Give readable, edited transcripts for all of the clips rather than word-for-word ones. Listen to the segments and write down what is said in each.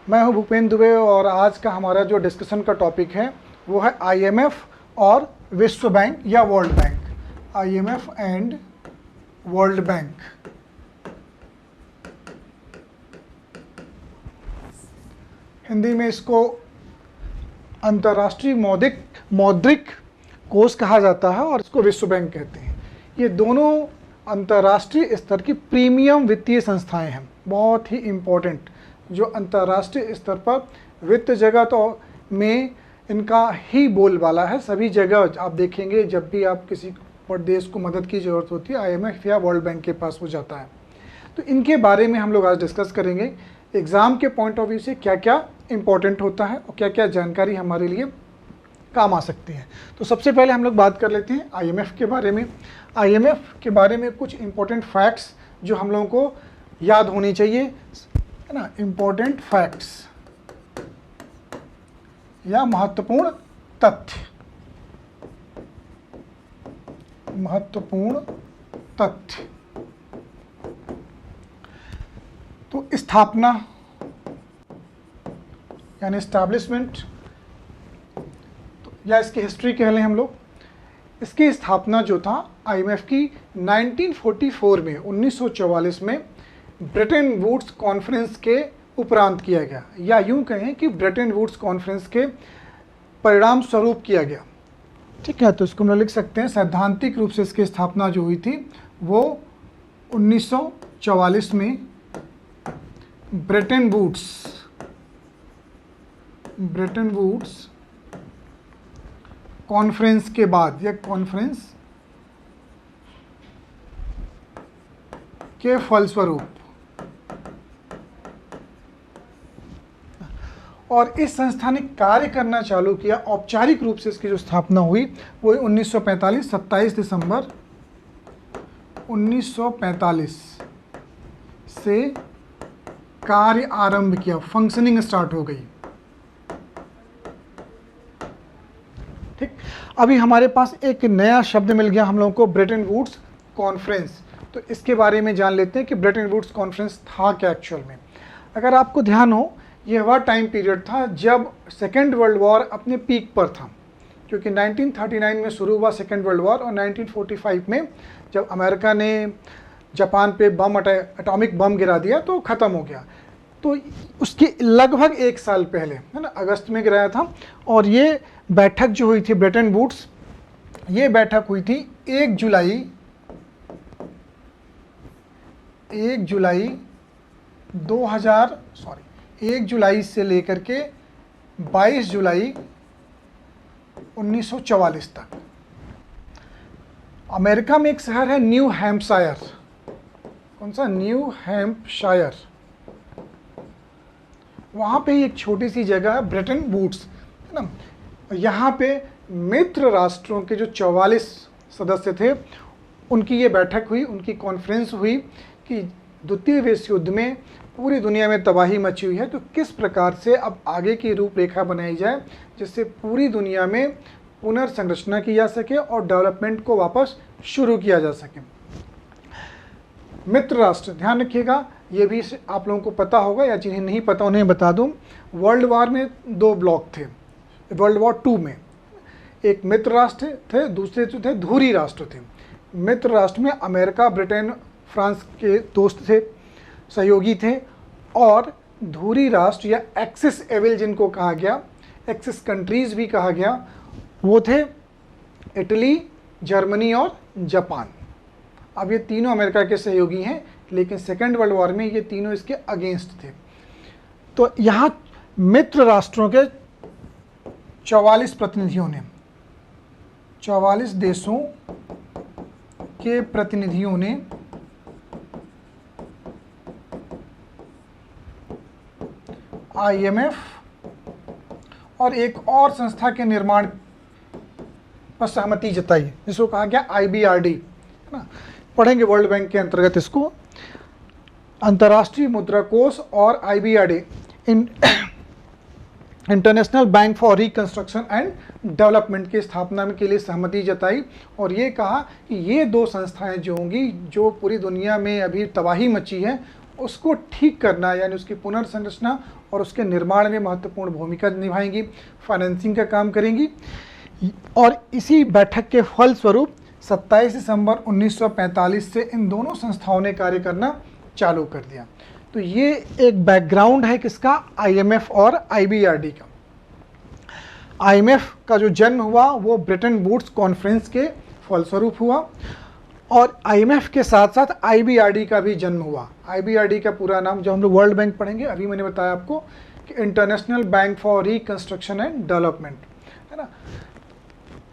मैं हूं भूपेंद्र दुबे और आज का हमारा जो डिस्कशन का टॉपिक है वो है आईएमएफ और विश्व बैंक या world bank. IMF and world bank. Hindi में इसको अंतर्राष्ट्रीय मौद्रिक कोष कहा जाता है और इसको विश्व बैंक कहते हैं। ये दोनों अंतर्राष्ट्रीय स्तर की प्रीमियम वित्तीय संस्थाएं हैं, बहुत ही इम्पोर्टेंट, जो अंतर्राष्ट्रीय स्तर पर वित्त जगत में इनका ही बोलबाला है। सभी जगह आप देखेंगे जब भी आप किसी देश को मदद की ज़रूरत होती है आईएमएफ या वर्ल्ड बैंक के पास हो जाता है। तो इनके बारे में हम लोग आज डिस्कस करेंगे। एग्ज़ाम के पॉइंट ऑफ व्यू से क्या क्या इम्पोर्टेंट होता है और क्या क्या जानकारी हमारे लिए काम आ सकती है। तो सबसे पहले हम लोग बात कर लेते हैं आईएमएफ के बारे में। आईएमएफ के बारे में कुछ इम्पोर्टेंट फैक्ट्स जो हम लोगों को याद होनी चाहिए, है ना, इम्पोर्टेंट फैक्ट्स या महत्वपूर्ण तथ्य। महत्वपूर्ण तथ्य तो स्थापना यानी एस्टैब्लिशमेंट या इसकी हिस्ट्री कह लें हम लोग। इसकी स्थापना जो था आईएमएफ की 1944 में 1944 में ब्रेटन वुड्स कॉन्फ्रेंस के उपरांत किया गया, या यूं कहें कि ब्रेटन वुड्स कॉन्फ्रेंस के परिणाम स्वरूप किया गया। ठीक है, तो इसको हम लिख सकते हैं सैद्धांतिक रूप से इसकी स्थापना जो हुई थी वो 1944 में ब्रेटन वुड्स कॉन्फ्रेंस के बाद या कॉन्फ्रेंस के फलस्वरूप, और इस संस्था ने कार्य करना चालू किया। औपचारिक रूप से इसकी जो स्थापना हुई वो 1945 27 दिसंबर 1945 से कार्य आरंभ किया, फंक्शनिंग स्टार्ट हो गई। ठीक, अभी हमारे पास एक नया शब्द मिल गया हम लोगों को, ब्रेटन वुड्स कॉन्फ्रेंस। तो इसके बारे में जान लेते हैं कि ब्रेटन वुड्स कॉन्फ्रेंस था क्या एक्चुअल में। अगर आपको ध्यान हो, यह वह टाइम पीरियड था जब सेकेंड वर्ल्ड वॉर अपने पीक पर था, क्योंकि 1939 में शुरू हुआ सेकेंड वर्ल्ड वॉर और 1945 में जब अमेरिका ने जापान पे एटॉमिक बम गिरा दिया तो ख़त्म हो गया। तो उसके लगभग एक साल पहले, है ना, अगस्त में गिराया था। और ये बैठक जो हुई थी ब्रेटन वुड्स, ये बैठक हुई थी 1 जुलाई से लेकर के 22 जुलाई 1944 तक। अमेरिका में एक शहर है न्यू हैम्पशायर। कौन सा? New Hampshire. वहाँ पे एक छोटी सी जगह है ब्रेटन वुड्स, है ना। यहाँ पे मित्र राष्ट्रों के जो 44 सदस्य थे उनकी ये बैठक हुई, उनकी कॉन्फ्रेंस हुई कि द्वितीय विश्व युद्ध में पूरी दुनिया में तबाही मची हुई है, तो किस प्रकार से अब आगे की रूपरेखा बनाई जाए जिससे पूरी दुनिया में पुनर्संरचना की जा सके और डेवलपमेंट को वापस शुरू किया जा सके। मित्र राष्ट्र, ध्यान रखिएगा, ये भी आप लोगों को पता होगा या जिन्हें नहीं पता उन्हें बता दूं। वर्ल्ड वॉर में 2 ब्लॉक थे। वर्ल्ड वॉर 2 में एक मित्र राष्ट्र थे, दूसरे जो थे धुरी राष्ट्र थे। मित्र राष्ट्र में अमेरिका, ब्रिटेन, फ्रांस के दोस्त थे, सहयोगी थे। और धुरी राष्ट्र या एक्सिस एविल जिनको कहा गया, एक्सिस कंट्रीज़ भी कहा गया, वो थे इटली, जर्मनी और जापान। अब ये तीनों अमेरिका के सहयोगी हैं, लेकिन सेकेंड वर्ल्ड वॉर में ये तीनों इसके अगेंस्ट थे। तो यहाँ मित्र राष्ट्रों के 44 प्रतिनिधियों ने, 44 देशों के प्रतिनिधियों ने आईएमएफ और एक और संस्था के निर्माण पर सहमति जताई, जिसको कहा गया आईबीआरडी, है ना। पढ़ेंगे वर्ल्ड बैंक के अंतर्गत इसको। अंतर्राष्ट्रीय मुद्रा कोष और IBRD, international bank for reconstruction and development की स्थापना के लिए सहमति जताई और ये कहा कि ये 2 संस्थाएं जो होंगी, जो पूरी दुनिया में अभी तबाही मची है उसको ठीक करना यानी उसकी पुनर्संरचना और उसके निर्माण में महत्वपूर्ण भूमिका निभाएंगी, फाइनेंसिंग का काम करेंगी। और इसी बैठक के फलस्वरूप 27 दिसंबर 1945 से इन दोनों संस्थाओं ने कार्य करना चालू कर दिया। तो ये एक बैकग्राउंड है किसका, आईएमएफ और आईबीआरडी का। आईएमएफ का जो जन्म हुआ वो ब्रेटन वुड्स कॉन्फ्रेंस के फलस्वरूप हुआ, और आईएमएफ के साथ साथ आईबीआरडी का भी जन्म हुआ। आईबीआरडी का पूरा नाम जो हम लोग वर्ल्ड बैंक पढ़ेंगे, अभी मैंने बताया आपको कि international bank for reconstruction and development, है ना।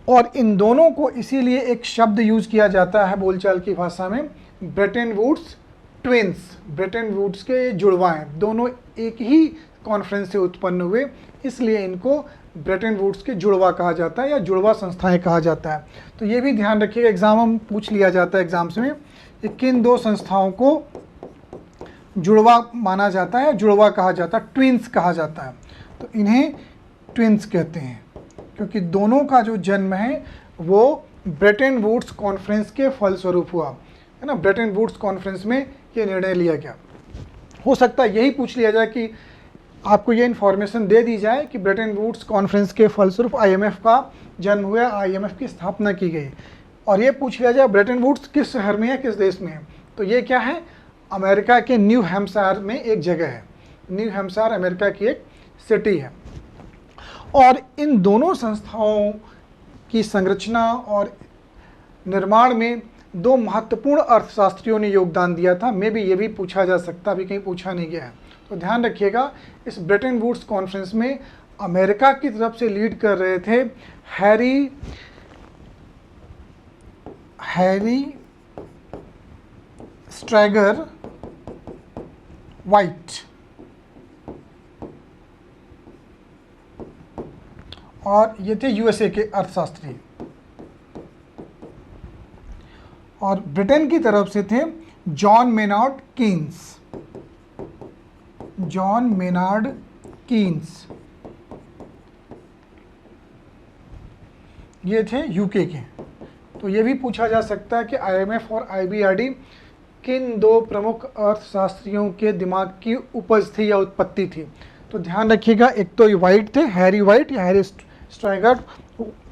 और इन दोनों को इसीलिए एक शब्द यूज किया जाता है बोलचाल की भाषा में, Bretton Woods twins. Bretton Woods के जुड़वा हैं, दोनों एक ही कॉन्फ्रेंस से उत्पन्न हुए, इसलिए इनको ब्रेटन वुड्स के जुड़वा कहा जाता है या जुड़वा संस्थाएं कहा जाता है। तो ये भी ध्यान रखिएगा, एग्जाम में पूछ लिया जाता है एग्जाम्स में कि किन दो संस्थाओं को जुड़वा माना जाता है, जुड़वा कहा जाता है, ट्विंस कहा जाता है। तो इन्हें ट्विंस कहते हैं क्योंकि दोनों का जो जन्म है वो ब्रेटन वुड्स कॉन्फ्रेंस के फलस्वरूप हुआ, है ना। ब्रेटन वुड्स कॉन्फ्रेंस में ये निर्णय लिया गया। हो सकता है यही पूछ लिया जाए कि आपको ये इन्फॉर्मेशन दे दी जाए कि ब्रेटन वुड्स कॉन्फ्रेंस के फलस्वरूप आईएमएफ का जन्म हुआ, आईएमएफ की स्थापना की गई, और ये पूछ लिया जाए ब्रेटन वुड्स किस शहर में है, किस देश में है। तो ये क्या है, अमेरिका के न्यू हैम्पशायर में एक जगह है। न्यू हैम्पशायर अमेरिका की एक सिटी है। और इन दोनों संस्थाओं की संरचना और निर्माण में दो महत्वपूर्ण अर्थशास्त्रियों ने योगदान दिया था। मे भी ये भी पूछा जा सकता, अभी कहीं पूछा नहीं गया है। तो ध्यान रखिएगा, इस ब्रेटन वुड्स कॉन्फ्रेंस में अमेरिका की तरफ से लीड कर रहे थे हैरी स्ट्रैगर वाइट, और ये थे यूएसए के अर्थशास्त्री। और ब्रिटेन की तरफ से थे John Maynard Keynes. John Maynard Keynes ये थे यूके के। तो ये भी पूछा जा सकता है कि आईएमएफ और आईबीआरडी किन दो प्रमुख अर्थशास्त्रियों के दिमाग की उपज थी या उत्पत्ति थी। तो ध्यान रखिएगा, एक तो वाइट थे, हैरी वाइट या हैरी स्ट्रैगर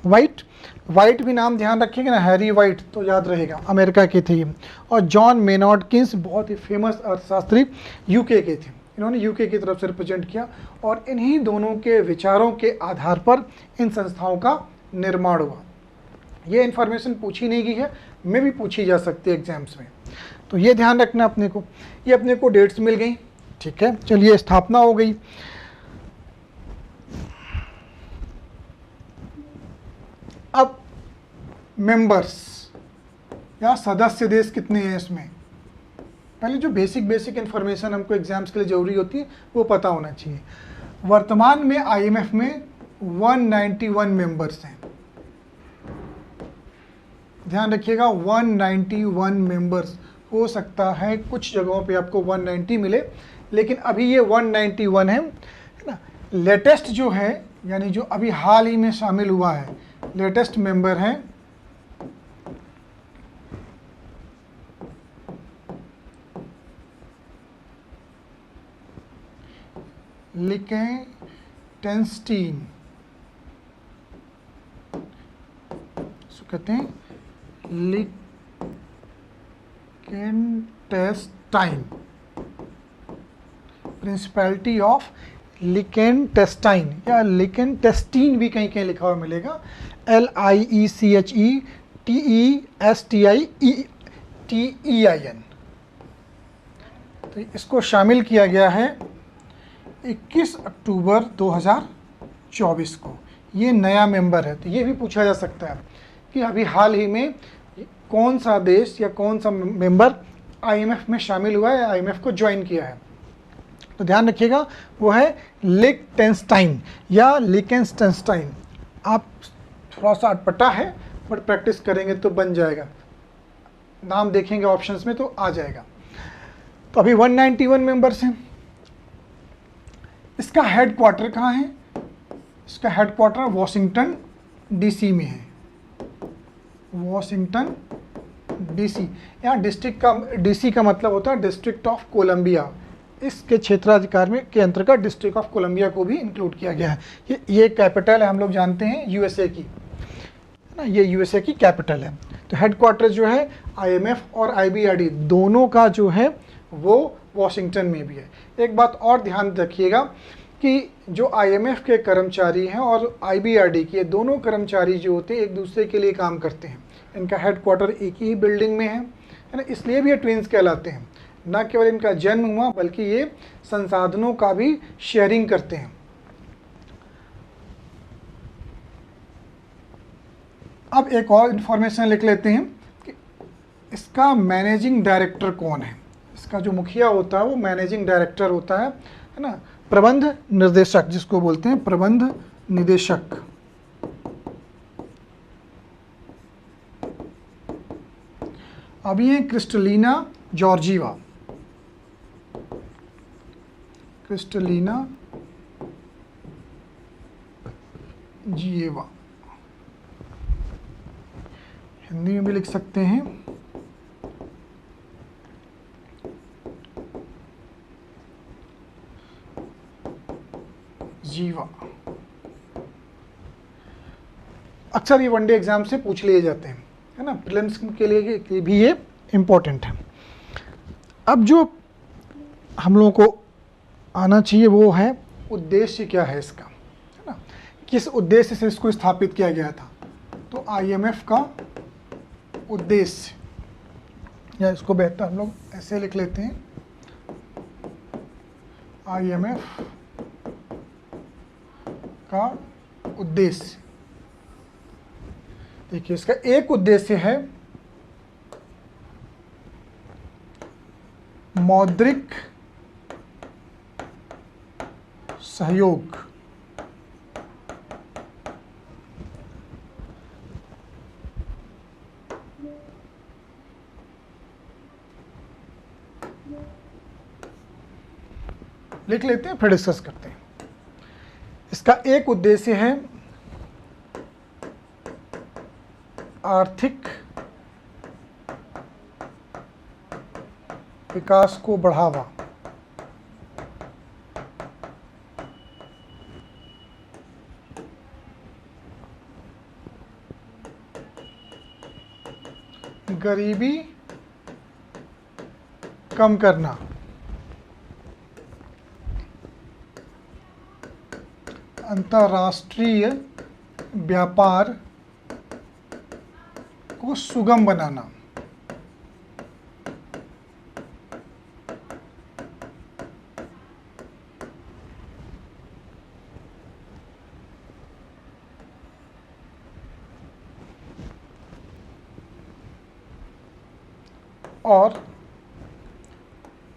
वाइट। वाइट भी नाम ध्यान रखिएगा ना, हैरी वाइट तो याद रहेगा, अमेरिका के थे ये। और जॉन मेनार्ड कीन्स बहुत ही फेमस अर्थशास्त्री यूके के थे, इन्होंने यूके की तरफ से रिप्रेजेंट किया। और इन्हीं दोनों के विचारों के आधार पर इन संस्थाओं का निर्माण हुआ। ये इन्फॉर्मेशन पूछी नहीं गई है, में भी पूछी जा सकती है एग्जाम्स में, तो ये ध्यान रखना अपने को। ये अपने को डेट्स मिल गई, ठीक है। चलिए, स्थापना हो गई। अब मेंबर्स या सदस्य देश कितने हैं इसमें, पहले जो बेसिक इन्फॉर्मेशन हमको एग्जाम्स के लिए जरूरी होती है वो पता होना चाहिए। वर्तमान में आईएमएफ में 191 मेंबर्स हैं। ध्यान रखिएगा, 191 मेंबर्स। हो सकता है कुछ जगहों पे आपको 190 मिले, लेकिन अभी ये 191 है ना। लेटेस्ट जो है, यानी जो अभी हाल ही में शामिल हुआ है, लेटेस्ट मेंबर हैं लिकेनस्टेइन, इसको कहते हैं लिकेनस्टेइन, प्रिंसिपैलिटी ऑफ लिकेनस्टेइन या लिकेनस्टेइन भी कहीं कहीं लिखा हुआ मिलेगा, LIECHETESTIN। तो इसको शामिल किया गया है 21 अक्टूबर 2024 को। ये नया मेंबर है। तो ये भी पूछा जा सकता है कि अभी हाल ही में कौन सा देश या कौन सा मेंबर आईएमएफ में शामिल हुआ है, आईएमएफ को ज्वाइन किया है। तो ध्यान रखिएगा, वो है लिकेनस्टेइन या लिकेनस्टेइन। आप थोड़ा सा अटपटा है, बट प्रैक्टिस करेंगे तो बन जाएगा, नाम देखेंगे ऑप्शंस में तो आ जाएगा। तो अभी 191 मेंबर्स हैं। इसका हेडक्वार्टर कहाँ है, इसका हेडक्वार्टर वॉशिंगटन डीसी में है। वॉशिंगटन डीसी, यहाँ डिस्ट्रिक्ट का डीसी का मतलब होता है डिस्ट्रिक्ट ऑफ कोलंबिया। इसके क्षेत्राधिकार में के अंतर्गत डिस्ट्रिक्ट ऑफ कोलंबिया को भी इंक्लूड किया गया है। ये कैपिटल है, हम लोग जानते हैं यूएसए की, है ना, ये यूएसए की कैपिटल है। तो हेडक्वार्टर जो है आईएमएफ और आईबीआरडी दोनों का जो है वो वॉशिंगटन में भी है। एक बात और ध्यान रखिएगा कि जो आईएमएफ के कर्मचारी हैं और आईबीआरडी के दोनों कर्मचारी जो होते हैं एक दूसरे के लिए काम करते हैं। इनका हेडक्वार्टर एक ही बिल्डिंग में है ना, इसलिए भी ये ट्विंस कहलाते हैं। न केवल इनका जन्म हुआ बल्कि ये संसाधनों का भी शेयरिंग करते हैं। अब एक और इन्फॉर्मेशन लिख लेते हैं कि इसका मैनेजिंग डायरेक्टर कौन है। इसका जो मुखिया होता है वो मैनेजिंग डायरेक्टर होता है ना, प्रबंध निर्देशक जिसको बोलते हैं, प्रबंध निदेशक। अब ये क्रिस्टलिना जॉर्जीवा, क्रिस्टलिना जिएवा, हिंदी में भी लिख सकते हैं। जीवा। अक्सर ये वनडे एग्जाम से पूछ लिए जाते हैं, है ना, प्रीलिम्स के लिए भी ये इम्पोर्टेंट है। अब जो हम लोगों को आना चाहिए वो है उद्देश्य क्या है इसका, है ना, किस उद्देश्य से इसको स्थापित किया गया था। तो आईएमएफ का उद्देश्य, या इसको बेहतर हम लोग ऐसे लिख लेते हैं, आईएमएफ का उद्देश्य। देखिए इसका एक उद्देश्य है मौद्रिक सहयोग, लिख लेते हैं फिर डिस्कस करते हैं। इसका एक उद्देश्य है आर्थिक विकास को बढ़ावा, गरीबी कम करना, अंतर्राष्ट्रीय व्यापार को सुगम बनाना, और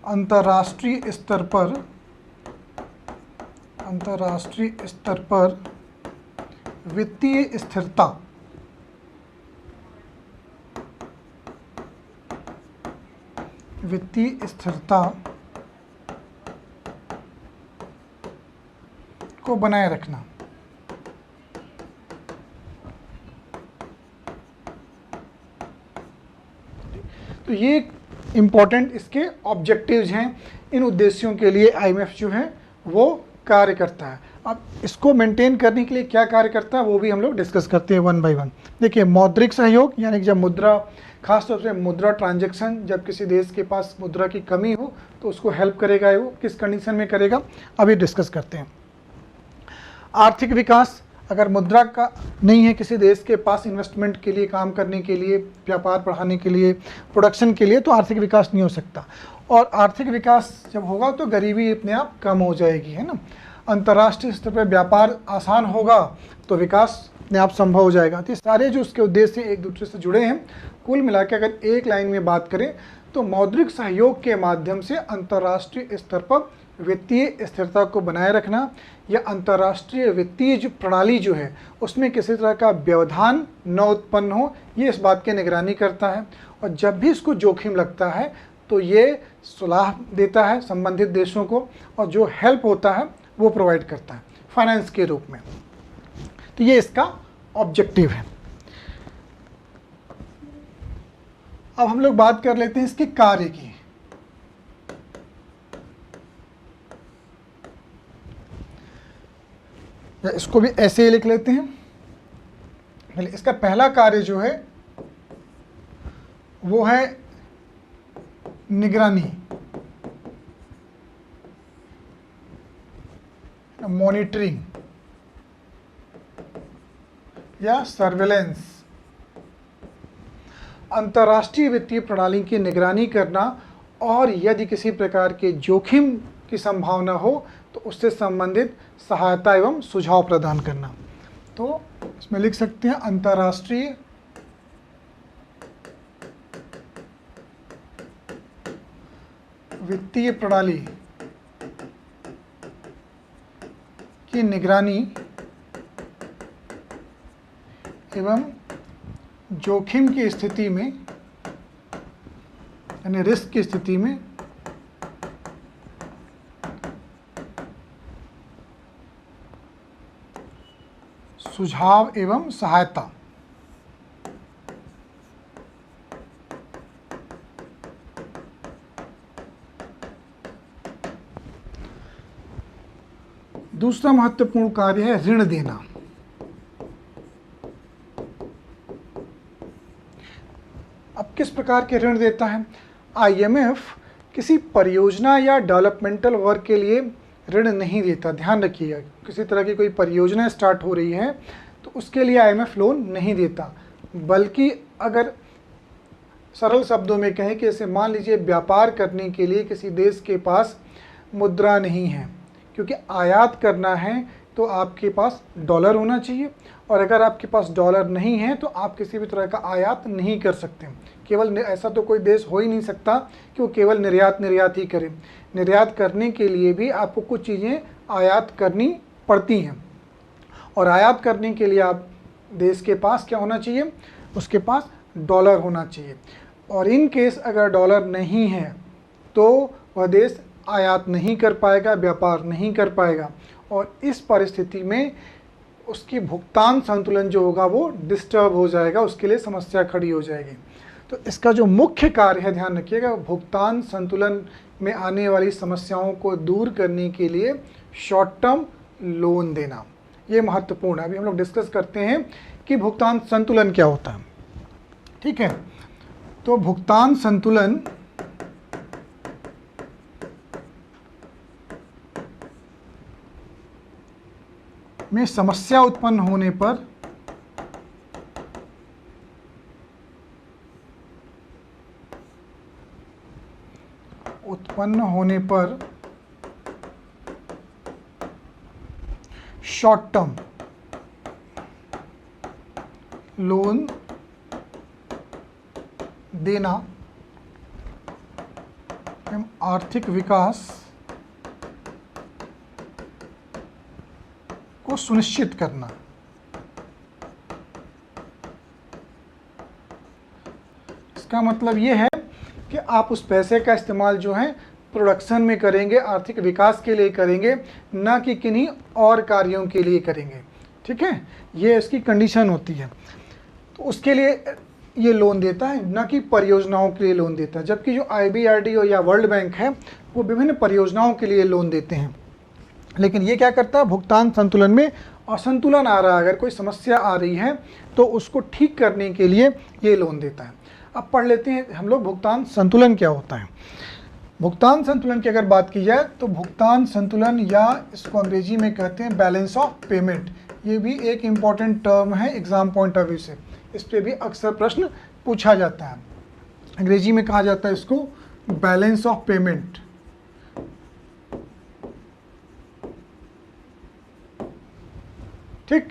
अंतर्राष्ट्रीय स्तर पर वित्तीय स्थिरता, को बनाए रखना। तो ये इम्पोर्टेंट इसके ऑब्जेक्टिव्स हैं। इन उद्देश्यों के लिए आईएमएफ जो है वो कार्य करता है। अब इसको मेंटेन करने के लिए क्या कार्य करता है वो भी हम लोग डिस्कस करते हैं वन बाय वन। देखिए मौद्रिक सहयोग, यानी कि जब मुद्रा, खासतौर से मुद्रा ट्रांजैक्शन, जब किसी देश के पास मुद्रा की कमी हो तो उसको हेल्प करेगा, वो किस कंडीशन में करेगा अभी डिस्कस करते हैं। आर्थिक विकास, अगर मुद्रा का नहीं है किसी देश के पास इन्वेस्टमेंट के लिए, काम करने के लिए, व्यापार बढ़ाने के लिए, प्रोडक्शन के लिए, तो आर्थिक विकास नहीं हो सकता। और आर्थिक विकास जब होगा तो गरीबी अपने आप कम हो जाएगी, है ना। अंतर्राष्ट्रीय स्तर पर व्यापार आसान होगा तो विकास अपने आप संभव हो जाएगा। तो ये सारे जो उसके उद्देश्य एक दूसरे से जुड़े हैं। कुल मिलाकर अगर एक लाइन में बात करें तो मौद्रिक सहयोग के माध्यम से अंतर्राष्ट्रीय स्तर पर वित्तीय स्थिरता को बनाए रखना, या अंतर्राष्ट्रीय वित्तीय जो प्रणाली जो है उसमें किसी तरह का व्यवधान न उत्पन्न हो, ये इस बात की निगरानी करता है। और जब भी इसको जोखिम लगता है तो ये सलाह देता है संबंधित देशों को, और जो हेल्प होता है वो प्रोवाइड करता है फाइनेंस के रूप में। तो ये इसका ऑब्जेक्टिव है। अब हम लोग बात कर लेते हैं इसके कार्य की। या इसको भी ऐसे ही लिख लेते हैं। पहले इसका पहला कार्य जो है वो है निगरानी, मॉनिटरिंग या सर्वेलेंस। अंतर्राष्ट्रीय वित्तीय प्रणाली की निगरानी करना और यदि किसी प्रकार के जोखिम की संभावना हो तो उससे संबंधित सहायता एवं सुझाव प्रदान करना। तो इसमें लिख सकते हैं अंतर्राष्ट्रीय वित्तीय प्रणाली की निगरानी एवं जोखिम की स्थिति में यानी रिस्क की स्थिति में सुझाव एवं सहायता। दूसरा महत्वपूर्ण कार्य है ऋण देना। अब किस प्रकार के ऋण देता है? आईएमएफ किसी परियोजना या डेवलपमेंटल वर्क के लिए ऋण नहीं देता। ध्यान रखिएगा, किसी तरह की कोई परियोजना स्टार्ट हो रही है तो उसके लिए आईएमएफ लोन नहीं देता, बल्कि अगर सरल शब्दों में कहें कि जैसे मान लीजिए व्यापार करने के लिए किसी देश के पास मुद्रा नहीं है, क्योंकि आयात करना है तो आपके पास डॉलर होना चाहिए, और अगर आपके पास डॉलर नहीं है तो आप किसी भी तरह का आयात नहीं कर सकते। केवल ऐसा तो कोई देश हो ही नहीं सकता कि वो केवल निर्यात ही करे। निर्यात करने के लिए भी आपको कुछ चीज़ें आयात करनी पड़ती हैं, और आयात करने के लिए आप देश के पास क्या होना चाहिए? उसके पास डॉलर होना चाहिए। और इन केस अगर डॉलर नहीं है तो वह देश आयात नहीं कर पाएगा, व्यापार नहीं कर पाएगा, और इस परिस्थिति में उसकी भुगतान संतुलन जो होगा वो डिस्टर्ब हो जाएगा, उसके लिए समस्या खड़ी हो जाएगी। तो इसका जो मुख्य कार्य है, ध्यान रखिएगा, भुगतान संतुलन में आने वाली समस्याओं को दूर करने के लिए शॉर्ट टर्म लोन देना, ये महत्वपूर्ण है। अभी हम लोग डिस्कस करते हैं कि भुगतान संतुलन क्या होता है। ठीक है, तो भुगतान संतुलन में समस्या उत्पन्न होने पर शॉर्ट टर्म लोन देना एवं आर्थिक विकास को सुनिश्चित करना। इसका मतलब ये है कि आप उस पैसे का इस्तेमाल जो है प्रोडक्शन में करेंगे, आर्थिक विकास के लिए करेंगे, ना कि किन्हीं और कार्यों के लिए करेंगे। ठीक है, ये इसकी कंडीशन होती है। तो उसके लिए ये लोन देता है, ना कि परियोजनाओं के लिए लोन देता है। जबकि जो IBRD या वर्ल्ड बैंक है वो विभिन्न परियोजनाओं के लिए लोन देते हैं, लेकिन ये क्या करता है? भुगतान संतुलन में असंतुलन आ रहा है, अगर कोई समस्या आ रही है तो उसको ठीक करने के लिए ये लोन देता है। अब पढ़ लेते हैं हम लोग भुगतान संतुलन क्या होता है। भुगतान संतुलन की अगर बात की जाए तो भुगतान संतुलन, या इसको अंग्रेजी में कहते हैं बैलेंस ऑफ पेमेंट, ये भी एक इम्पॉर्टेंट टर्म है एग्जाम पॉइंट ऑफ व्यू से। इस पर भी अक्सर प्रश्न पूछा जाता है। अंग्रेजी में कहा जाता है इसको बैलेंस ऑफ पेमेंट। ठीक,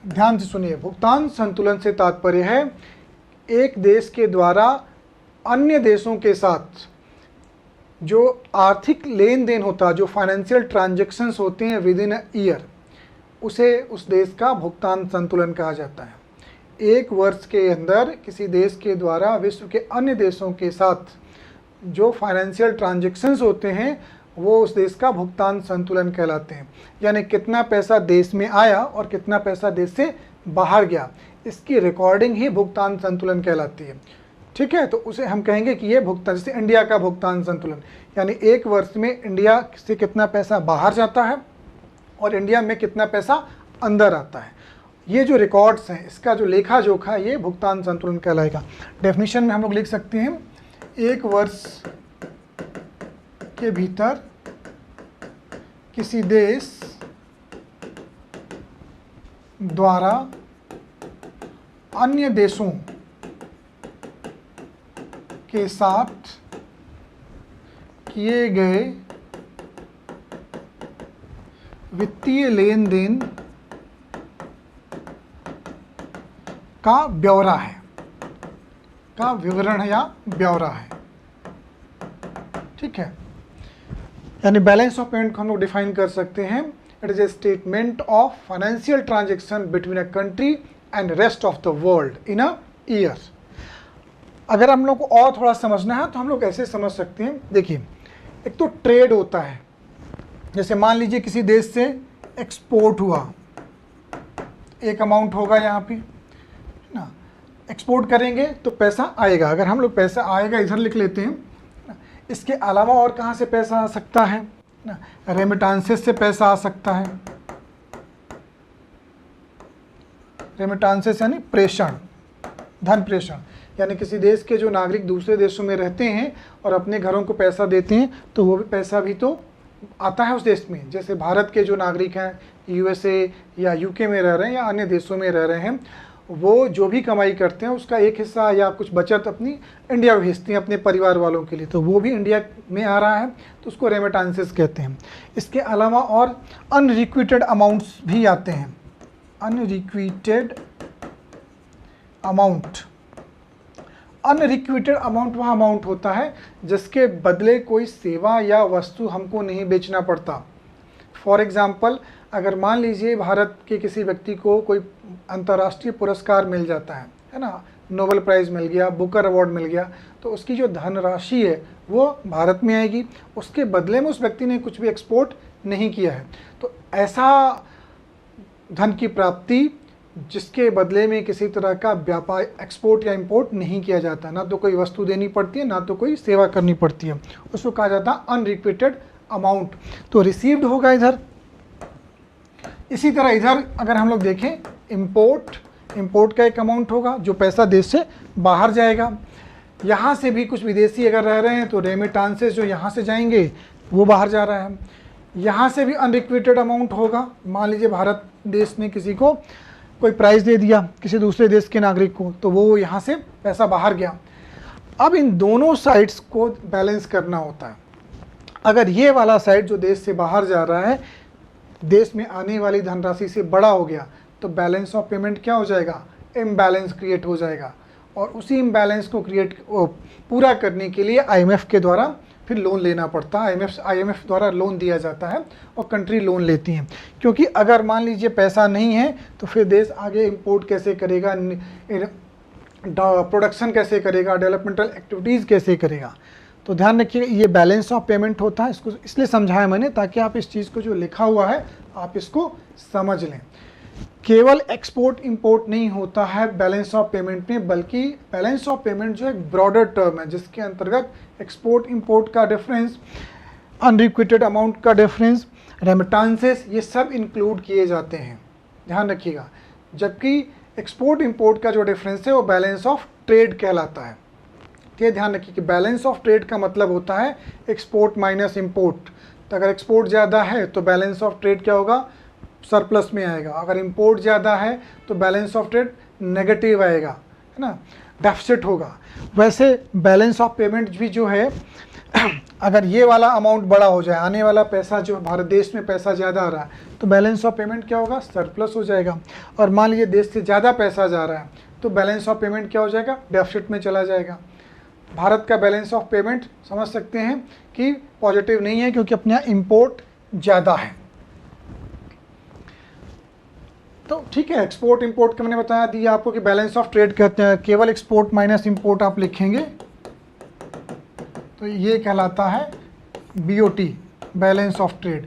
ध्यान से सुनिए। भुगतान संतुलन से तात्पर्य है एक देश के द्वारा अन्य देशों के साथ जो आर्थिक लेन देन होता है, जो फाइनेंशियल ट्रांजैक्शंस होते हैं विद इन अ ईयर, उसे उस देश का भुगतान संतुलन कहा जाता है। एक वर्ष के अंदर किसी देश के द्वारा विश्व के अन्य देशों के साथ जो फाइनेंशियल ट्रांजैक्शंस होते हैं वो उस देश का भुगतान संतुलन कहलाते हैं। यानी कितना पैसा देश में आया और कितना पैसा देश से बाहर गया, इसकी रिकॉर्डिंग ही भुगतान संतुलन कहलाती है। ठीक है, तो उसे हम कहेंगे कि ये भुगतान, जैसे इंडिया का भुगतान संतुलन, यानी एक वर्ष में इंडिया से कितना पैसा बाहर जाता है और इंडिया में कितना पैसा अंदर आता है। ये जो रिकॉर्ड्स हैं, इसका जो लेखा जोखा, ये भुगतान संतुलन कहलाएगा। डेफिनेशन में हम लोग लिख सकते हैं, एक वर्ष के भीतर किसी देश द्वारा अन्य देशों के साथ किए गए वित्तीय लेन देन का ब्यौरा है, का विवरण या ब्यौरा है। ठीक है, यानी बैलेंस ऑफ पेमेंट को हम लोग डिफाइन कर सकते हैं, it is a statement of financial transaction between a country and rest of the world in a year. अगर हम लोग को और थोड़ा समझना है तो हम लोग ऐसे समझ सकते हैं, देखिए एक तो ट्रेड होता है, जैसे मान लीजिए किसी देश से एक्सपोर्ट हुआ, एक अमाउंट होगा यहाँ पे ना, एक्सपोर्ट करेंगे तो पैसा आएगा। अगर हम लोग पैसा आएगा इधर लिख लेते हैं, इसके अलावा और कहाँ से पैसा आ सकता है ना, रेमिटांसेस से पैसा आ सकता है। रेमिटांसेस यानी प्रेषण, धन प्रेषण, यानी किसी देश के जो नागरिक दूसरे देशों में रहते हैं और अपने घरों को पैसा देते हैं तो वो भी पैसा भी तो आता है उस देश में। जैसे भारत के जो नागरिक हैं यूएसए या यूके में रह रहे हैं या अन्य देशों में रह रहे हैं, वो जो भी कमाई करते हैं उसका एक हिस्सा या कुछ बचत अपनी इंडिया भेजते हैं अपने परिवार वालों के लिए, तो वो भी इंडिया में आ रहा है, तो उसको रेमिटांसेस कहते हैं। इसके अलावा और अनरिक्विटेड अमाउंट्स भी आते हैं। अनरिक्विटेड अमाउंट, अनरिक्विटेड अमाउंट वह अमाउंट होता है जिसके बदले कोई सेवा या वस्तु हमको नहीं बेचना पड़ता। फॉर एग्ज़ाम्पल, अगर मान लीजिए भारत के किसी व्यक्ति को कोई अंतर्राष्ट्रीय पुरस्कार मिल जाता है ना, नोबेल प्राइज़ मिल गया, बुकर अवार्ड मिल गया, तो उसकी जो धनराशि है वो भारत में आएगी, उसके बदले में उस व्यक्ति ने कुछ भी एक्सपोर्ट नहीं किया है। तो ऐसा धन की प्राप्ति जिसके बदले में किसी तरह का व्यापार, एक्सपोर्ट या इंपोर्ट नहीं किया जाता, ना तो कोई वस्तु देनी पड़ती है ना तो कोई सेवा करनी पड़ती है, उसको कहा जाता है अनरिक्विटेड अमाउंट। तो रिसीव्ड होगा इधर। इसी तरह इधर अगर हम लोग देखें, इंपोर्ट का एक अमाउंट होगा जो पैसा देश से बाहर जाएगा। यहाँ से भी कुछ विदेशी अगर रह रहे हैं तो रेमिटांसेस जो यहाँ से जाएंगे वो बाहर जा रहा है। यहाँ से भी अनरिक्विटेड अमाउंट होगा, मान लीजिए भारत देश ने किसी को कोई प्राइज़ दे दिया किसी दूसरे देश के नागरिक को, तो वो यहाँ से पैसा बाहर गया। अब इन दोनों साइड्स को बैलेंस करना होता है। अगर ये वाला साइड जो देश से बाहर जा रहा है देश में आने वाली धनराशि से बड़ा हो गया तो बैलेंस ऑफ पेमेंट क्या हो जाएगा, इम्बैलेंस क्रिएट हो जाएगा। और उसी इम्बैलेंस को पूरा करने के लिए आईएमएफ के द्वारा फिर लोन लेना पड़ता है। आईएमएफ द्वारा लोन दिया जाता है और कंट्री लोन लेती हैं, क्योंकि अगर मान लीजिए पैसा नहीं है तो फिर देश आगे इंपोर्ट कैसे करेगा, प्रोडक्शन कैसे करेगा, डेवलपमेंटल एक्टिविटीज़ कैसे करेगा। तो ध्यान रखिए ये बैलेंस ऑफ पेमेंट होता है, इसको इसलिए समझाया मैंने ताकि आप इस चीज़ को जो लिखा हुआ है आप इसको समझ लें। केवल एक्सपोर्ट इंपोर्ट नहीं होता है बैलेंस ऑफ पेमेंट में, बल्कि बैलेंस ऑफ पेमेंट जो एक ब्रॉडर टर्म है जिसके अंतर्गत एक्सपोर्ट इंपोर्ट का डिफरेंस, अनरिक्विटेड अमाउंट का डिफरेंस, रेमिटांसेस, ये सब इंक्लूड किए जाते हैं, ध्यान रखिएगा। जबकि एक्सपोर्ट इंपोर्ट का जो डिफरेंस है वो बैलेंस ऑफ ट्रेड कहलाता है। ये ध्यान रखिए कि बैलेंस ऑफ ट्रेड का मतलब होता है एक्सपोर्ट माइनस इंपोर्ट। तो अगर एक्सपोर्ट ज़्यादा है तो बैलेंस ऑफ ट्रेड क्या होगा, सरप्लस में आएगा। अगर इंपोर्ट ज़्यादा है तो बैलेंस ऑफ ट्रेड नेगेटिव आएगा, है ना, डेफिसिट होगा। वैसे बैलेंस ऑफ पेमेंट भी जो है अगर ये वाला अमाउंट बड़ा हो जाए, आने वाला पैसा जो भारत देश में पैसा ज़्यादा आ रहा है तो बैलेंस ऑफ पेमेंट क्या होगा, सरप्लस हो जाएगा। और मान लीजिए देश से ज़्यादा पैसा जा रहा है तो बैलेंस ऑफ पेमेंट क्या हो जाएगा, डेफिसिट में चला जाएगा। भारत का बैलेंस ऑफ पेमेंट समझ सकते हैं कि पॉजिटिव नहीं है क्योंकि अपने यहाँ इम्पोर्ट ज़्यादा है। तो ठीक है, एक्सपोर्ट इंपोर्ट का मैंने बता दिया आपको कि बैलेंस ऑफ ट्रेड कहते हैं। केवल एक्सपोर्ट माइनस इंपोर्ट आप लिखेंगे तो ये कहलाता है BOT, balance of trade.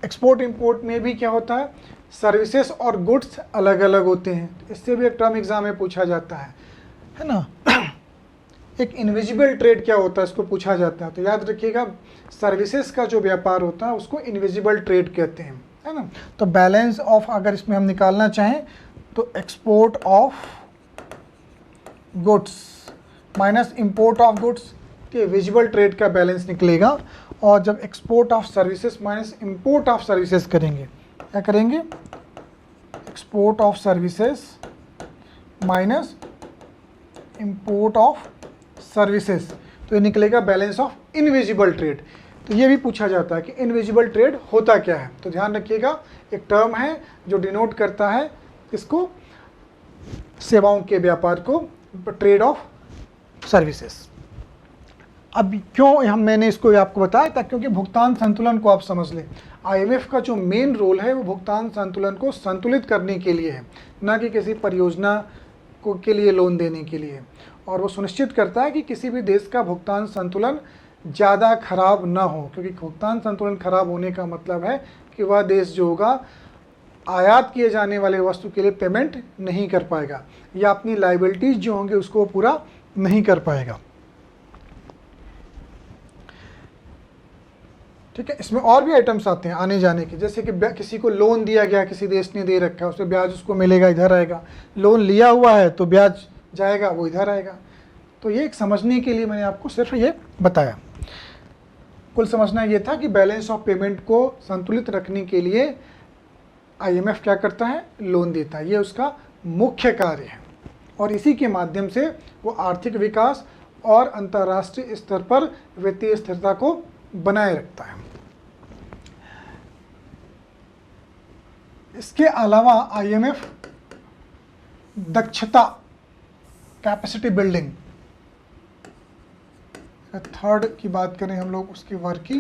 Export import में भी क्या होता है, सर्विसेज और गुड्स अलग अलग होते हैं, इससे भी एक टर्म एग्जाम में पूछा जाता है ना। एक इनविजिबल ट्रेड क्या होता है, इसको पूछा जाता है। तो याद रखिएगा, सर्विसेज का जो व्यापार होता है उसको इनविजिबल ट्रेड कहते हैं, है ना। तो बैलेंस ऑफ अगर इसमें हम निकालना चाहें तो export of goods minus import of goods, तो विजिबल ट्रेड का बैलेंस निकलेगा। और जब export of services minus import of services करेंगे, क्या करेंगे, export of services minus import of services, तो ये निकलेगा बैलेंस ऑफ इनविजिबल ट्रेड। तो ये भी पूछा जाता है कि इनविजिबल ट्रेड होता क्या है। तो ध्यान रखिएगा, एक टर्म है जो डिनोट करता है इसको, सेवाओं के व्यापार को, ट्रेड ऑफ सर्विसेज। अब क्यों मैंने इसको आपको बताया था, क्योंकि भुगतान संतुलन को आप समझ लें। आईएमएफ का जो मेन रोल है वो भुगतान संतुलन को संतुलित करने के लिए है, ना कि किसी परियोजना को के लिए लोन देने के लिए। और वो सुनिश्चित करता है कि किसी भी देश का भुगतान संतुलन ज़्यादा खराब ना हो, क्योंकि भुगतान संतुलन खराब होने का मतलब है कि वह देश जो होगा आयात किए जाने वाले वस्तु के लिए पेमेंट नहीं कर पाएगा, या अपनी लाइबिलिटीज़ जो होंगे उसको पूरा नहीं कर पाएगा। ठीक है, इसमें और भी आइटम्स आते हैं आने जाने के, जैसे कि किसी को लोन दिया गया, किसी देश ने दे रखा है, उसमें ब्याज उसको मिलेगा, इधर आएगा। लोन लिया हुआ है तो ब्याज जाएगा, वो इधर आएगा। तो ये एक समझने के लिए मैंने आपको सिर्फ ये बताया। कुल समझना ये था कि बैलेंस ऑफ पेमेंट को संतुलित रखने के लिए आईएमएफ क्या करता है, लोन देता है। ये उसका मुख्य कार्य है, और इसी के माध्यम से वो आर्थिक विकास और अंतर्राष्ट्रीय स्तर पर वित्तीय स्थिरता को बनाए रखता है। इसके अलावा आईएमएफ दक्षता, कैपेसिटी बिल्डिंग, थर्ड की बात करें हम लोग उसकी वर्क की,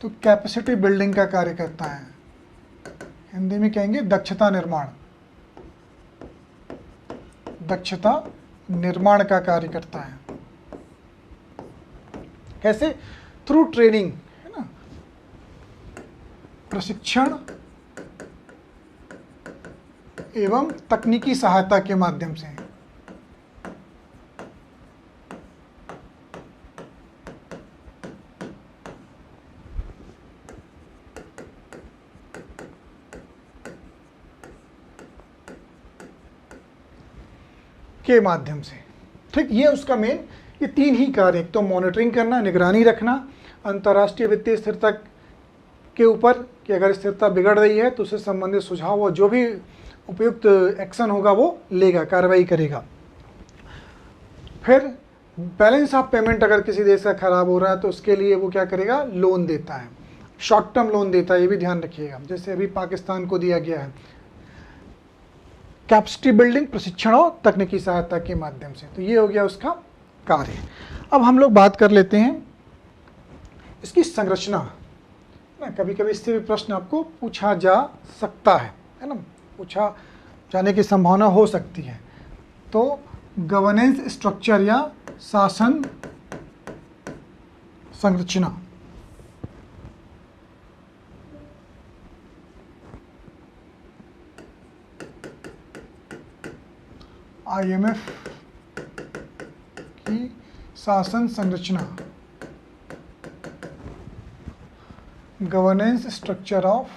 तो कैपेसिटी बिल्डिंग का कार्य करता है। हिंदी में कहेंगे दक्षता निर्माण, दक्षता निर्माण का कार्य करता है। कैसे, थ्रू ट्रेनिंग, है ना, प्रशिक्षण एवं तकनीकी सहायता के माध्यम से। के माध्यम से, ठीक, ये उसका मेन, ये तीन ही कार्य, एक तो मॉनिटरिंग करना, निगरानी रखना अंतर्राष्ट्रीय वित्तीय स्थिरता के ऊपर, कि अगर स्थिरता बिगड़ रही है तो उससे संबंधित सुझाव और जो भी उपयुक्त एक्शन होगा वो लेगा, कार्रवाई करेगा। फिर बैलेंस ऑफ पेमेंट अगर किसी देश का खराब हो रहा है तो उसके लिए वो क्या करेगा, लोन देता है, शॉर्ट टर्म लोन देता है, ये भी ध्यान रखिएगा, जैसे अभी पाकिस्तान को दिया गया है। कैपेसिटी बिल्डिंग, प्रशिक्षण और तकनीकी सहायता के माध्यम से, तो ये हो गया उसका कार्य। अब हम लोग बात कर लेते हैं इसकी संरचना ना, कभी कभी इससे भी प्रश्न आपको पूछा जा सकता है ना, पूछा जाने की संभावना हो सकती है। तो गवर्नेंस स्ट्रक्चर या शासन संरचना, आईएमएफ की शासन संरचना, गवर्नेंस स्ट्रक्चर ऑफ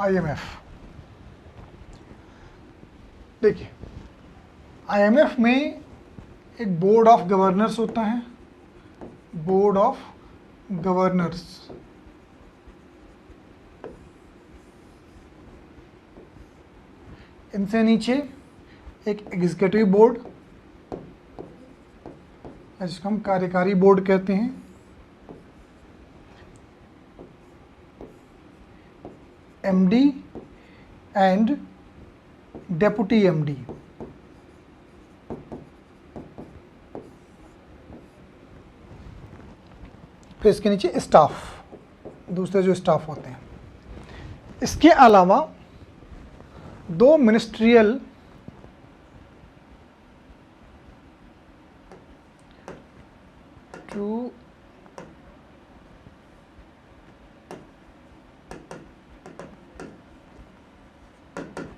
आईएमएफ। देखिए, आईएमएफ में एक बोर्ड ऑफ गवर्नर्स होता है, बोर्ड ऑफ गवर्नर्स, इनसे नीचे एक एग्जीक्यूटिव बोर्ड, जिसको हम कार्यकारी बोर्ड कहते हैं, एमडी एंड डेप्यूटी एमडी, फिर इसके नीचे स्टाफ, दूसरे जो स्टाफ होते हैं। इसके अलावा दो टू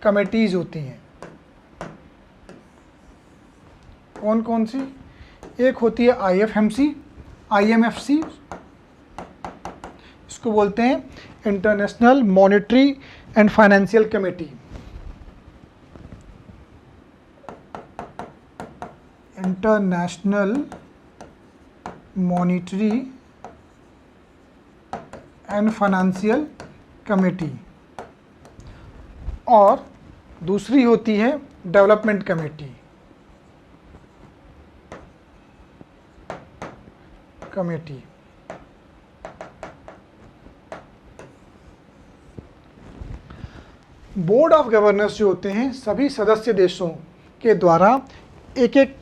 कमेटीज होती हैं। कौन कौन सी? एक होती है IFMC, IMFC, इसको बोलते हैं international monetary and financial committee. International monetary and financial committee. और दूसरी होती है development committee. Board of governors जो होते हैं सभी सदस्य देशों के द्वारा एक एक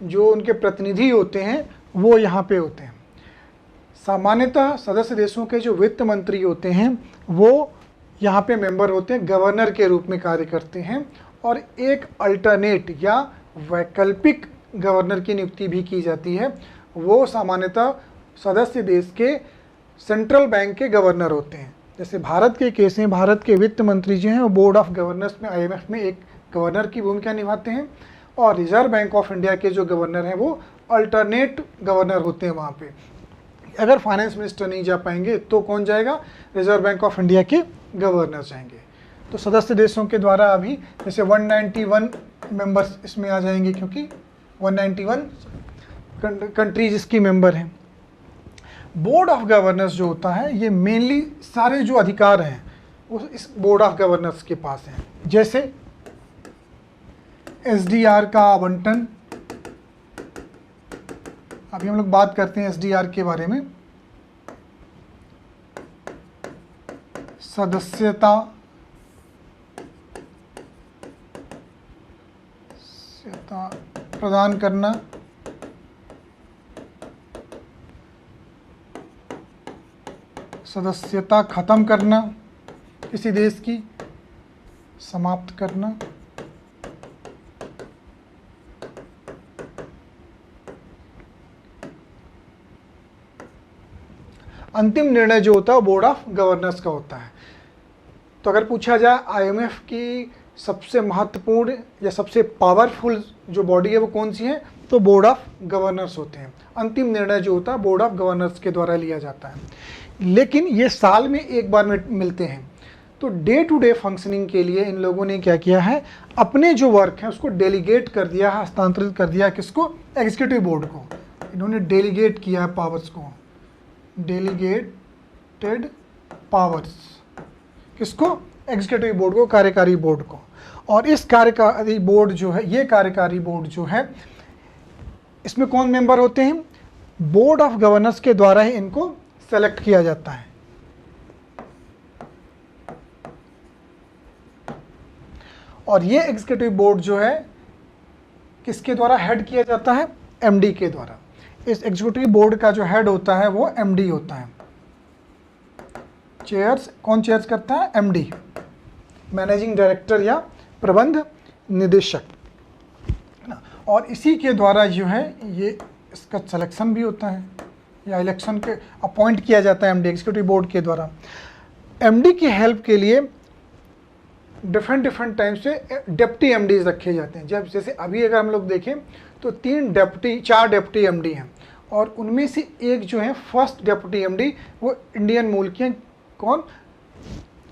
जो उनके प्रतिनिधि होते हैं वो यहाँ पे होते हैं। सामान्यतः सदस्य देशों के जो वित्त मंत्री होते हैं वो यहाँ पे मेंबर होते हैं, गवर्नर के रूप में कार्य करते हैं। और एक अल्टरनेट या वैकल्पिक गवर्नर की नियुक्ति भी की जाती है। वो सामान्यतः सदस्य देश के सेंट्रल बैंक के गवर्नर होते हैं। जैसे भारत के केस में भारत के वित्त मंत्री जो हैं वो बोर्ड ऑफ गवर्नर्स में IMF में एक गवर्नर की भूमिका निभाते हैं। और रिजर्व बैंक ऑफ इंडिया के जो गवर्नर हैं वो अल्टरनेट गवर्नर होते हैं वहाँ पे। अगर फाइनेंस मिनिस्टर नहीं जा पाएंगे तो कौन जाएगा? रिजर्व बैंक ऑफ इंडिया के गवर्नर जाएंगे। तो सदस्य देशों के द्वारा अभी जैसे 191 मेंबर्स इसमें आ जाएंगे, क्योंकि 191 कंट्रीज इसकी मेंबर हैं। बोर्ड ऑफ गवर्नर्स जो होता है ये मेनली सारे जो अधिकार हैं वो इस बोर्ड ऑफ गवर्नर्स के पास हैं। जैसे SDR का आवंटन, अभी हम लोग बात करते हैं SDR के बारे में। सदस्यता प्रदान करना, सदस्यता खत्म करना, किसी देश की समाप्त करना, अंतिम निर्णय जो होता है बोर्ड ऑफ गवर्नर्स का होता है। तो अगर पूछा जाए IMF की सबसे महत्वपूर्ण या सबसे पावरफुल जो बॉडी है वो कौन सी है, तो बोर्ड ऑफ गवर्नर्स होते हैं। अंतिम निर्णय जो होता है बोर्ड ऑफ गवर्नर्स के द्वारा लिया जाता है, लेकिन ये साल में एक बार में मिलते हैं। तो डे टू डे फंक्शनिंग के लिए इन लोगों ने क्या किया है, अपने जो वर्क है उसको डेलीगेट कर दिया है, हस्तांतरित कर दिया है किसको? एग्जीक्यूटिव बोर्ड को। इन्होंने डेलीगेट किया है पावर्स को, डेलीगेटेड पावर्स किसको? एग्जीक्यूटिव बोर्ड को, कार्यकारी बोर्ड को। और इस कार्यकारी बोर्ड जो है, ये कार्यकारी बोर्ड जो है, इसमें कौन मेंबर होते हैं? बोर्ड ऑफ गवर्नर्स के द्वारा ही इनको सेलेक्ट किया जाता है। और ये एग्जीक्यूटिव बोर्ड जो है किसके द्वारा हेड किया जाता है? MD के द्वारा। इस एग्जीक्यूटिव बोर्ड का जो हेड होता है वो MD होता है। चेयर्स कौन चेयर्स करता है? MD, मैनेजिंग डायरेक्टर या प्रबंध निदेशक, है ना। और इसी के द्वारा जो है ये इसका सिलेक्शन भी होता है या इलेक्शन के अपॉइंट किया जाता है MD, एग्जीक्यूटिव बोर्ड के द्वारा। MD की हेल्प के लिए डिफरेंट टाइम से डेप्टी MDs रखे जाते हैं। जब जैसे अभी अगर हम लोग देखें तो 4 डेप्टी MD हैं, और उनमें से एक जो है फर्स्ट डेप्टी MD वो इंडियन मूल के, कौन?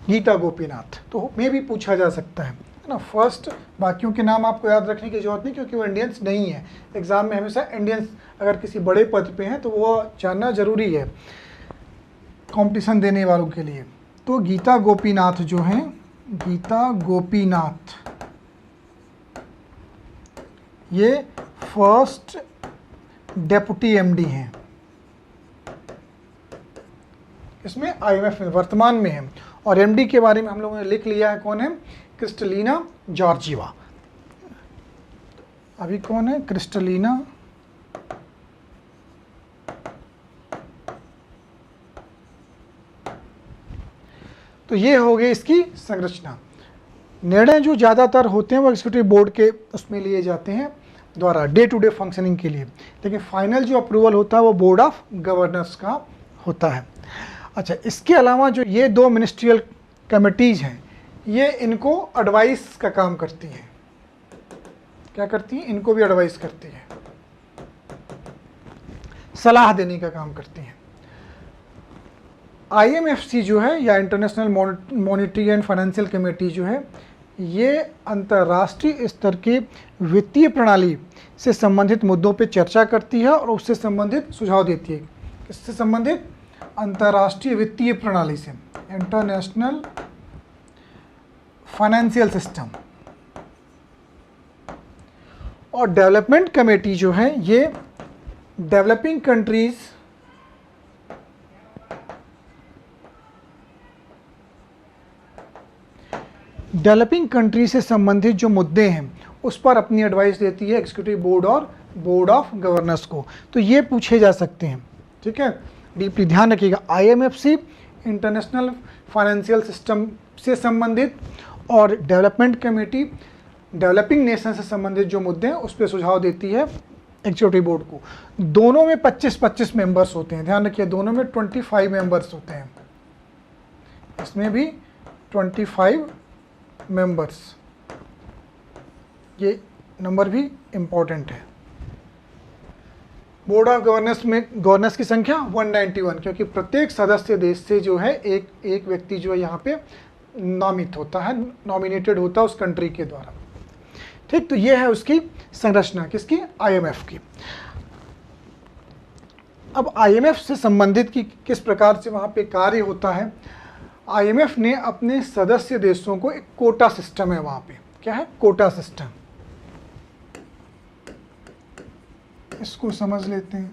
गीता गोपीनाथ। तो में भी पूछा जा सकता है ना फर्स्ट। बाकियों के नाम आपको याद रखने की जरूरत नहीं, क्योंकि वो इंडियंस नहीं है। एग्जाम में हमेशा इंडियंस अगर किसी बड़े पद पे हैं तो वो जानना जरूरी है कंपटीशन देने वालों के लिए। तो गीता गोपीनाथ जो हैं, गीता गोपीनाथ ये फर्स्ट डेप्यूटी MD हैं, इसमें IMF में वर्तमान में है। और MD के बारे में हम लोगों ने लिख लिया है, कौन है? Kristalina Georgieva. अभी कौन है? क्रिस्टलिना तो ये हो गई इसकी संरचना। निर्णय जो ज़्यादातर होते हैं वो एग्जीक्यूटिव बोर्ड के उसमें लिए जाते हैं। द्वारा डे टू डे फंक्शनिंग के लिए, लेकिन फाइनल जो अप्रूवल होता है वो बोर्ड ऑफ गवर्नर्स का होता है। अच्छा, इसके अलावा जो ये 2 मिनिस्ट्रियल कमिटीज़ हैं, ये इनको एडवाइस का काम करती हैं। क्या करती हैं? इनको भी एडवाइस करती है, सलाह देने का काम करती हैं। IMFC जो है, या international monetary and financial committee जो है, ये अंतर्राष्ट्रीय स्तर की वित्तीय प्रणाली से संबंधित मुद्दों पे चर्चा करती है और उससे संबंधित सुझाव देती है। किससे संबंधित? अंतर्राष्ट्रीय वित्तीय प्रणाली से, इंटरनेशनल फाइनेंशियल सिस्टम। और डेवलपमेंट कमेटी जो है, ये डेवलपिंग कंट्रीज से संबंधित जो मुद्दे हैं उस पर अपनी एडवाइस देती है एग्जीक्यूटिव बोर्ड और बोर्ड ऑफ गवर्नर्स को। तो ये पूछे जा सकते हैं, ठीक है, डीपली ध्यान रखिएगा। IMFC इंटरनेशनल फाइनेंशियल सिस्टम से संबंधित, और डेवलपमेंट कमेटी डेवलपिंग नेशन से संबंधित जो मुद्दे हैं उस पर सुझाव देती है एग्जीक्यूटिव बोर्ड को। दोनों में 25-25 मेंबर्स होते हैं, ध्यान रखिए, दोनों में 25 मेंबर्स होते हैं, इसमें भी 25 मेंबर्स। ये नंबर भी इम्पोर्टेंट है। बोर्ड ऑफ गवर्नर्स की संख्या 191, क्योंकि प्रत्येक सदस्य देश से जो है एक व्यक्ति जो है यहाँ पे नामित होता है, नॉमिनेटेड होता है उस कंट्री के द्वारा। ठीक, तो ये है उसकी संरचना, किसकी? IMF की। अब IMF से संबंधित की किस प्रकार से वहाँ पे कार्य होता है। IMF ने अपने सदस्य देशों को, एक कोटा सिस्टम है वहाँ पे। क्या है? Quota system. इसको समझ लेते हैं।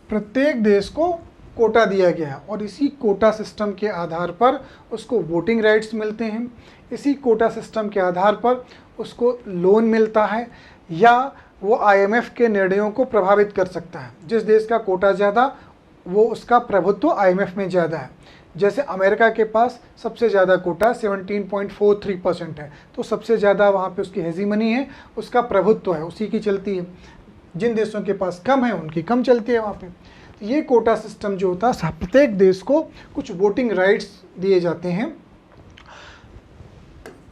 प्रत्येक देश को कोटा दिया गया है और इसी कोटा सिस्टम के आधार पर उसको वोटिंग राइट्स मिलते हैं। इसी कोटा सिस्टम के आधार पर उसको लोन मिलता है, या वो IMF के निर्णयों को प्रभावित कर सकता है। जिस देश का कोटा ज़्यादा, वो उसका प्रभुत्व IMF में ज़्यादा है। जैसे अमेरिका के पास सबसे ज़्यादा कोटा 17.43% है, तो सबसे ज़्यादा वहाँ पे उसकी हेजीमनी है, उसका प्रभुत्व है, उसी की चलती है। जिन देशों के पास कम है उनकी कम चलती है वहाँ पे। तो ये कोटा सिस्टम जो होता है, प्रत्येक देश को कुछ वोटिंग राइट्स दिए जाते हैं।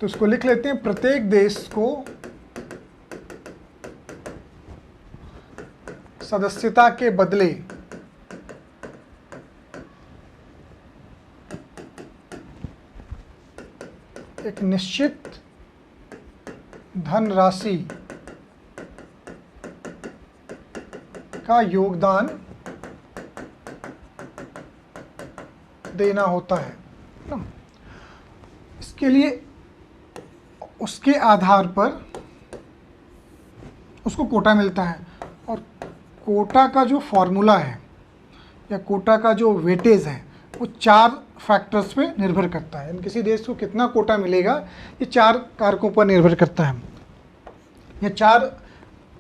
तो इसको लिख लेते हैं, प्रत्येक देश को सदस्यता के बदले एक निश्चित धनराशि का योगदान देना होता है ना। इसके लिए उसके आधार पर उसको कोटा मिलता है, और कोटा का जो फॉर्मूला है या कोटा का जो वेटेज है वो 4 फैक्टर्स पे निर्भर करता है। यानी किसी देश को कितना कोटा मिलेगा ये 4 कारकों पर निर्भर करता है। ये 4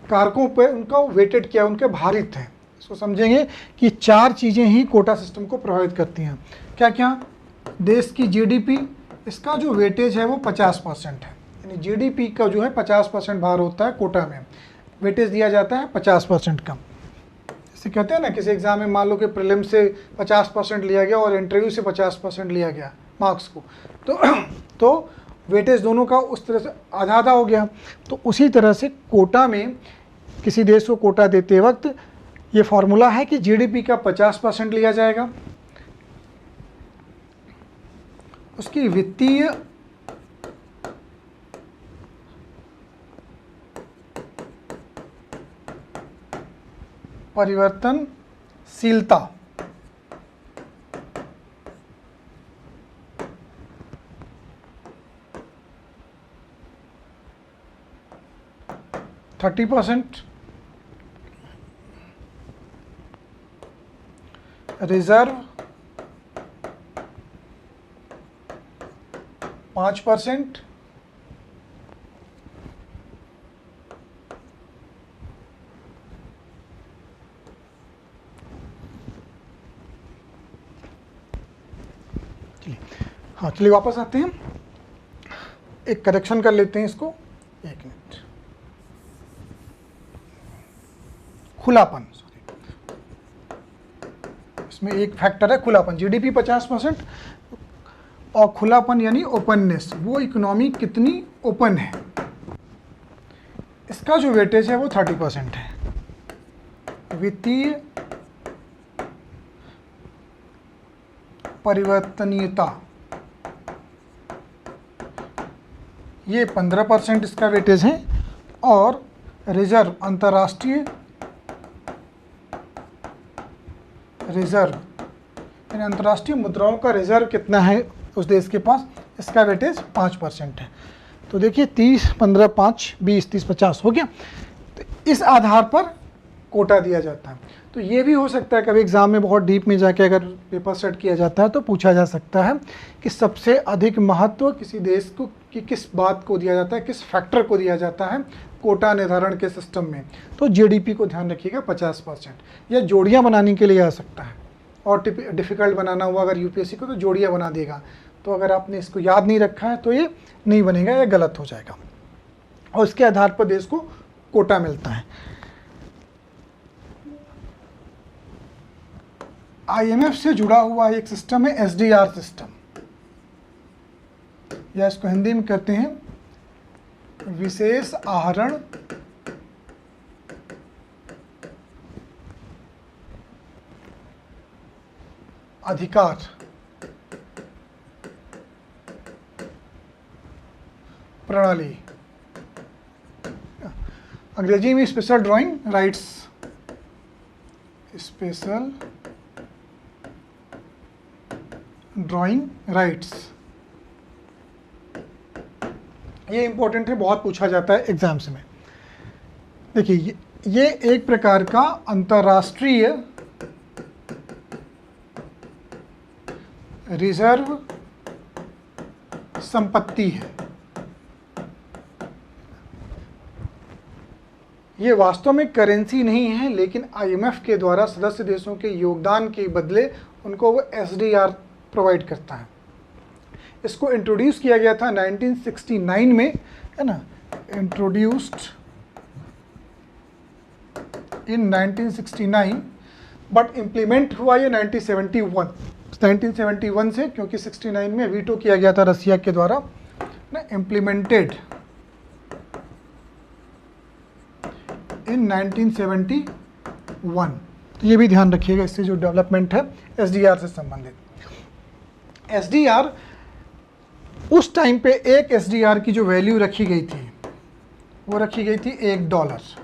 कारकों पे उनका वेटेड किया, उनके भारित है। इसको समझेंगे कि 4 चीज़ें ही कोटा सिस्टम को प्रभावित करती हैं। क्या क्या? देश की GDP, इसका जो वेटेज है वो 50% है। यानी GDP का जो है 50% भार होता है कोटा में, वेटेज दिया जाता है 50% का। जैसे कहते हैं ना, किसी एग्जाम में मान लो कि प्रीलिम से 50% लिया गया और इंटरव्यू से 50% लिया गया मार्क्स को, तो वेटेज दोनों का उस तरह से आधा आधा हो गया। तो उसी तरह से कोटा में, किसी देश को कोटा देते वक्त ये फॉर्मूला है कि GDP का 50% लिया जाएगा, उसकी वित्तीय परिवर्तनशीलता, %30, रिजर्व 5%, हाँ चलिए वापस आते हैं, एक करेक्शन कर लेते हैं इसको, 1 मिनट। खुलापन, इसमें एक फैक्टर है खुलापन। जीडीपी 50% और खुलापन यानी ओपननेस, वो इकोनॉमी कितनी ओपन है, इसका जो वेटेज है वो 30% है। वित्तीय परिवर्तनीयता ये 15% इसका वेटेज है। और रिजर्व, अंतर्राष्ट्रीय रिजर्व यानी अंतर्राष्ट्रीय मुद्राओं का रिजर्व कितना है उस देश के पास, इसका वेटेज 5% है। तो देखिए 30, 15, 5, 20, 30, 50 हो गया। तो इस आधार पर कोटा दिया जाता है। तो ये भी हो सकता है कभी एग्ज़ाम में बहुत डीप में जाके अगर पेपर सेट किया जाता है तो पूछा जा सकता है कि सबसे अधिक महत्व किसी देश को कि किस बात को दिया जाता है, किस फैक्टर को दिया जाता है कोटा निर्धारण के सिस्टम में। तो जीडीपी को ध्यान रखिएगा 50%। या जोड़ियाँ बनाने के लिए आ सकता है, और डिफ़िकल्ट बनाना हुआ अगर यूपीएससी को तो जोड़ियाँ बना देगा। तो अगर आपने इसको याद नहीं रखा है तो ये नहीं बनेगा, या गलत हो जाएगा, और इसके आधार पर देश को कोटा मिलता है। आईएमएफ से जुड़ा हुआ एक सिस्टम है एसडीआर सिस्टम, या इसको हिंदी में कहते हैं विशेष आहरण अधिकार। प्रणाली, अंग्रेजी में special drawing rights, special drawing rights. ये इंपॉर्टेंट है, बहुत पूछा जाता है एग्जाम्स में। देखिए ये एक प्रकार का अंतर्राष्ट्रीय रिजर्व संपत्ति है। ये वास्तव में करेंसी नहीं है, लेकिन आईएमएफ के द्वारा सदस्य देशों के योगदान के बदले उनको वो एसडीआर प्रोवाइड करता है। इसको इंट्रोड्यूस किया गया था 1969 में, है ना, इंट्रोड्यूस्ड इन 1969, बट इम्प्लीमेंट हुआ ये 1971 से, क्योंकि 69 में वीटो किया गया था रसिया के द्वारा ना, इम्प्लीमेंटेड इन 1971। तो ये भी ध्यान रखिएगा, इससे जो डेवलपमेंट है एसडीआर से संबंधित। एसडीआर उस टाइम पे एक एसडीआर की जो वैल्यू रखी गई थी वो रखी गई थी $1।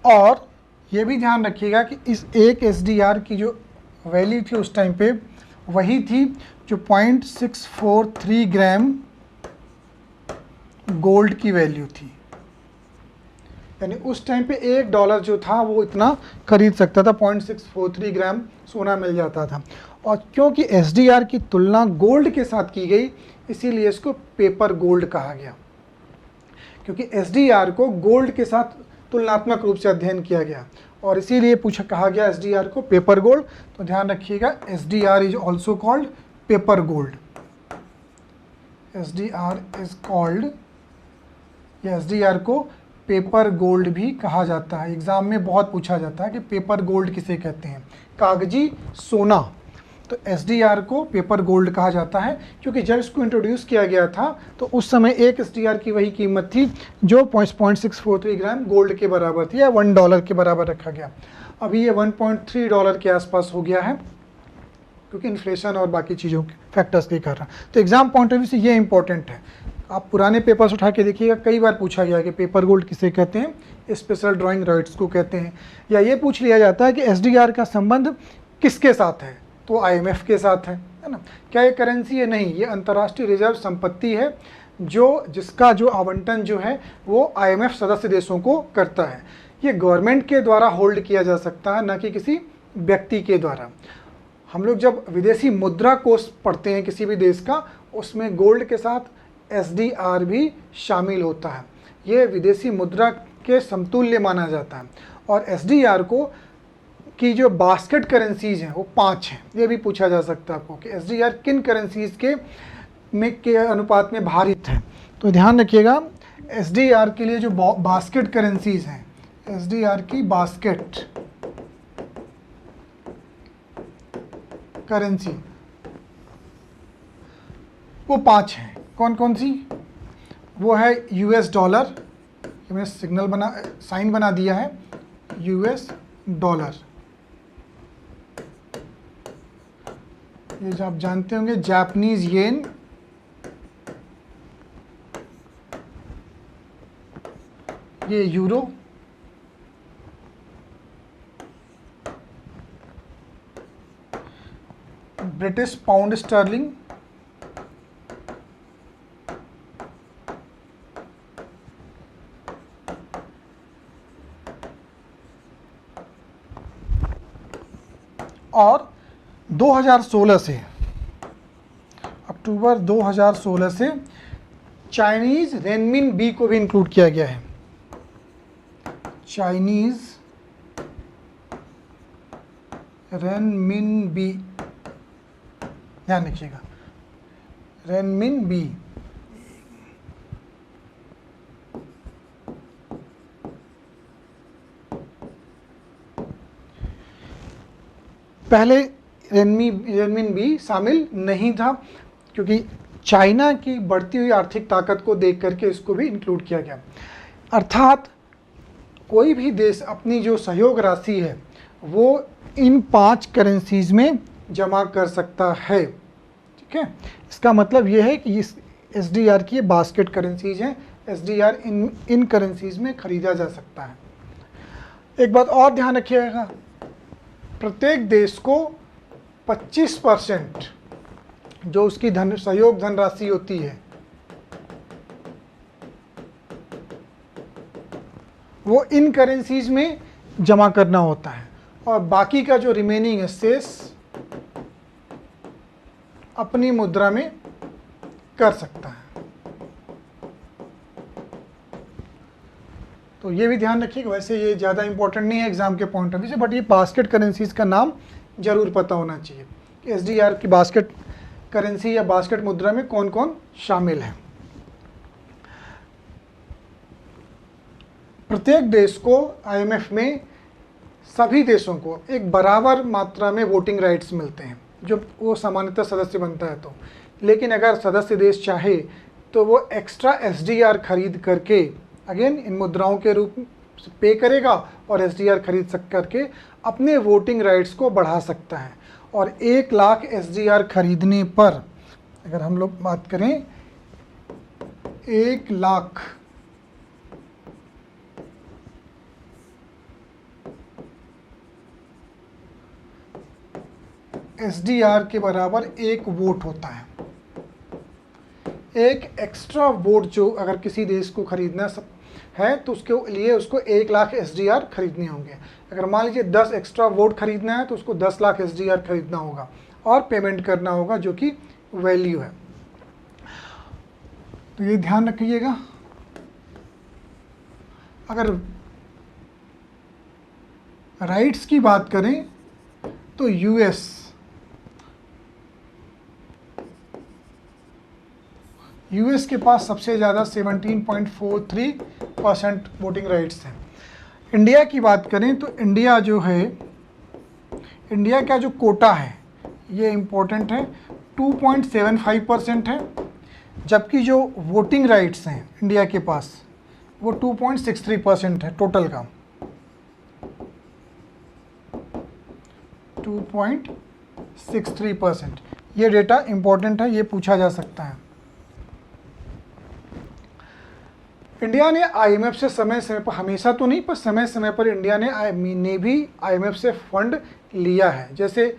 और ये भी ध्यान रखिएगा कि इस एक एसडीआर की जो वैल्यू थी उस टाइम पे वही थी जो 0.643 ग्राम गोल्ड की वैल्यू थी। यानी उस टाइम पे $1 जो था वो इतना खरीद सकता था, 0.643 ग्राम सोना मिल जाता था। और क्योंकि एसडीआर की तुलना गोल्ड के साथ की गई, इसीलिए इसको पेपर गोल्ड कहा गया, क्योंकि एसडीआर को गोल्ड के साथ तुलनात्मक रूप से अध्ययन किया गया, और इसीलिए कहा गया एसडीआर को पेपर गोल्ड। तो ध्यान रखिएगा, SDR is also called paper gold. SDR is called, या एसडीआर को पेपर गोल्ड भी कहा जाता है। एग्जाम में बहुत पूछा जाता है कि पेपर गोल्ड किसे कहते हैं, कागजी सोना। तो एसडीआर को पेपर गोल्ड कहा जाता है, क्योंकि जब इसको इंट्रोड्यूस किया गया था तो उस समय एक एसडीआर की वही कीमत थी जो 0.643 ग्राम गोल्ड के बराबर थी, या $1 के बराबर रखा गया। अभी ये $1.3 के आसपास हो गया है, क्योंकि इन्फ्लेशन और बाकी चीज़ों के फैक्टर्स के कारण। तो एग्जाम पॉइंट ऑफ व्यू से ये इंपॉर्टेंट है। आप पुराने पेपर्स उठा के देखिएगा, कई बार पूछा गया कि पेपर गोल्ड किसे कहते हैं, स्पेशल ड्राइंग राइट्स को कहते हैं। या ये पूछ लिया जाता है कि एसडीआर का संबंध किसके साथ है, तो आईएमएफ के साथ है ना। क्या ये करेंसी है? नहीं, ये अंतर्राष्ट्रीय रिजर्व संपत्ति है, जिसका जो आवंटन जो है वो आईएमएफ सदस्य देशों को करता है। ये गवर्नमेंट के द्वारा होल्ड किया जा सकता है, न कि किसी व्यक्ति के द्वारा। हम लोग जब विदेशी मुद्रा कोष पढ़ते हैं किसी भी देश का, उसमें गोल्ड के साथ एसडीआर भी शामिल होता है। ये विदेशी मुद्रा के समतुल्य माना जाता है। और एसडीआर को की जो बास्केट करेंसीज हैं वो 5 हैं। ये भी पूछा जा सकता है आपको कि एसडीआर किन करेंसीज के में के अनुपात में भारित है। तो ध्यान रखिएगा SDR के लिए जो बास्केट करेंसीज हैं, SDR की बास्केट करेंसी वो 5 हैं। कौन कौन सी? वो है US डॉलर, मैंने साइन बना दिया है, US डॉलर, ये जो आप जानते होंगे, जापानीज येन, ये यूरो, ब्रिटिश पाउंड स्टर्लिंग, और 2016 से, अक्टूबर 2016 से चाइनीज रेनमिनबी को भी इंक्लूड किया गया है। चाइनीज रेनमिनबी, ध्यान रखिएगा, रेनमिनबी। पहले रेनमिनबी शामिल नहीं था, क्योंकि चाइना की बढ़ती हुई आर्थिक ताकत को देख करके इसको भी इंक्लूड किया गया। अर्थात कोई भी देश अपनी जो सहयोग राशि है वो इन 5 करेंसीज में जमा कर सकता है। ठीक है, इसका मतलब ये है कि इस SDR की ये बास्केट करेंसीज हैं, SDR इन करेंसीज में खरीदा जा सकता है। एक बात और ध्यान रखिएगा, प्रत्येक देश को 25% जो उसकी सहयोग धनराशि होती है वो इन करेंसीज में जमा करना होता है, और बाकी का जो रिमेनिंग है शेष अपनी मुद्रा में कर सकता है। तो ये भी ध्यान रखिएगा। वैसे ये ज़्यादा इंपॉर्टेंट नहीं है एग्जाम के पॉइंट ऑफ व्यू से, बट ये बास्केट करेंसीज का नाम जरूर पता होना चाहिए कि SDR की बास्केट करेंसी या बास्केट मुद्रा में कौन कौन शामिल है। प्रत्येक देश को IMF में सभी देशों को एक बराबर मात्रा में वोटिंग राइट्स मिलते हैं, जो वो सामान्यतः सदस्य बनता है। तो लेकिन अगर सदस्य देश चाहे तो वो एक्स्ट्रा SDR खरीद करके अगेन इन मुद्राओं के रूप से पे करेगा और SDR खरीद करके अपने वोटिंग राइट्स को बढ़ा सकता है। और 1 लाख SDR खरीदने पर, अगर हम लोग बात करें 1 लाख SDR के बराबर 1 वोट होता है। एक एक्स्ट्रा वोट जो अगर किसी देश को खरीदना है तो उसके लिए उसको 1 लाख SDR खरीदने होंगे। अगर मान लीजिए 10 एक्स्ट्रा वोट खरीदना है तो उसको 10 लाख SDR खरीदना होगा और पेमेंट करना होगा, जो कि वैल्यू है। तो ये ध्यान रखिएगा। अगर राइट्स की बात करें तो यूएस के पास सबसे ज़्यादा 17.43% वोटिंग राइट्स हैं। इंडिया की बात करें तो इंडिया जो है, इंडिया का जो कोटा है ये इम्पोर्टेंट है, 2.75% है, जबकि जो वोटिंग राइट्स हैं इंडिया के पास वो 2.63% है टोटल का, 2.63%। ये डेटा इम्पोर्टेंट है, ये पूछा जा सकता है। इंडिया ने IMF से समय समय पर, हमेशा तो नहीं पर समय समय पर इंडिया ने भी IMF से फंड लिया है। जैसे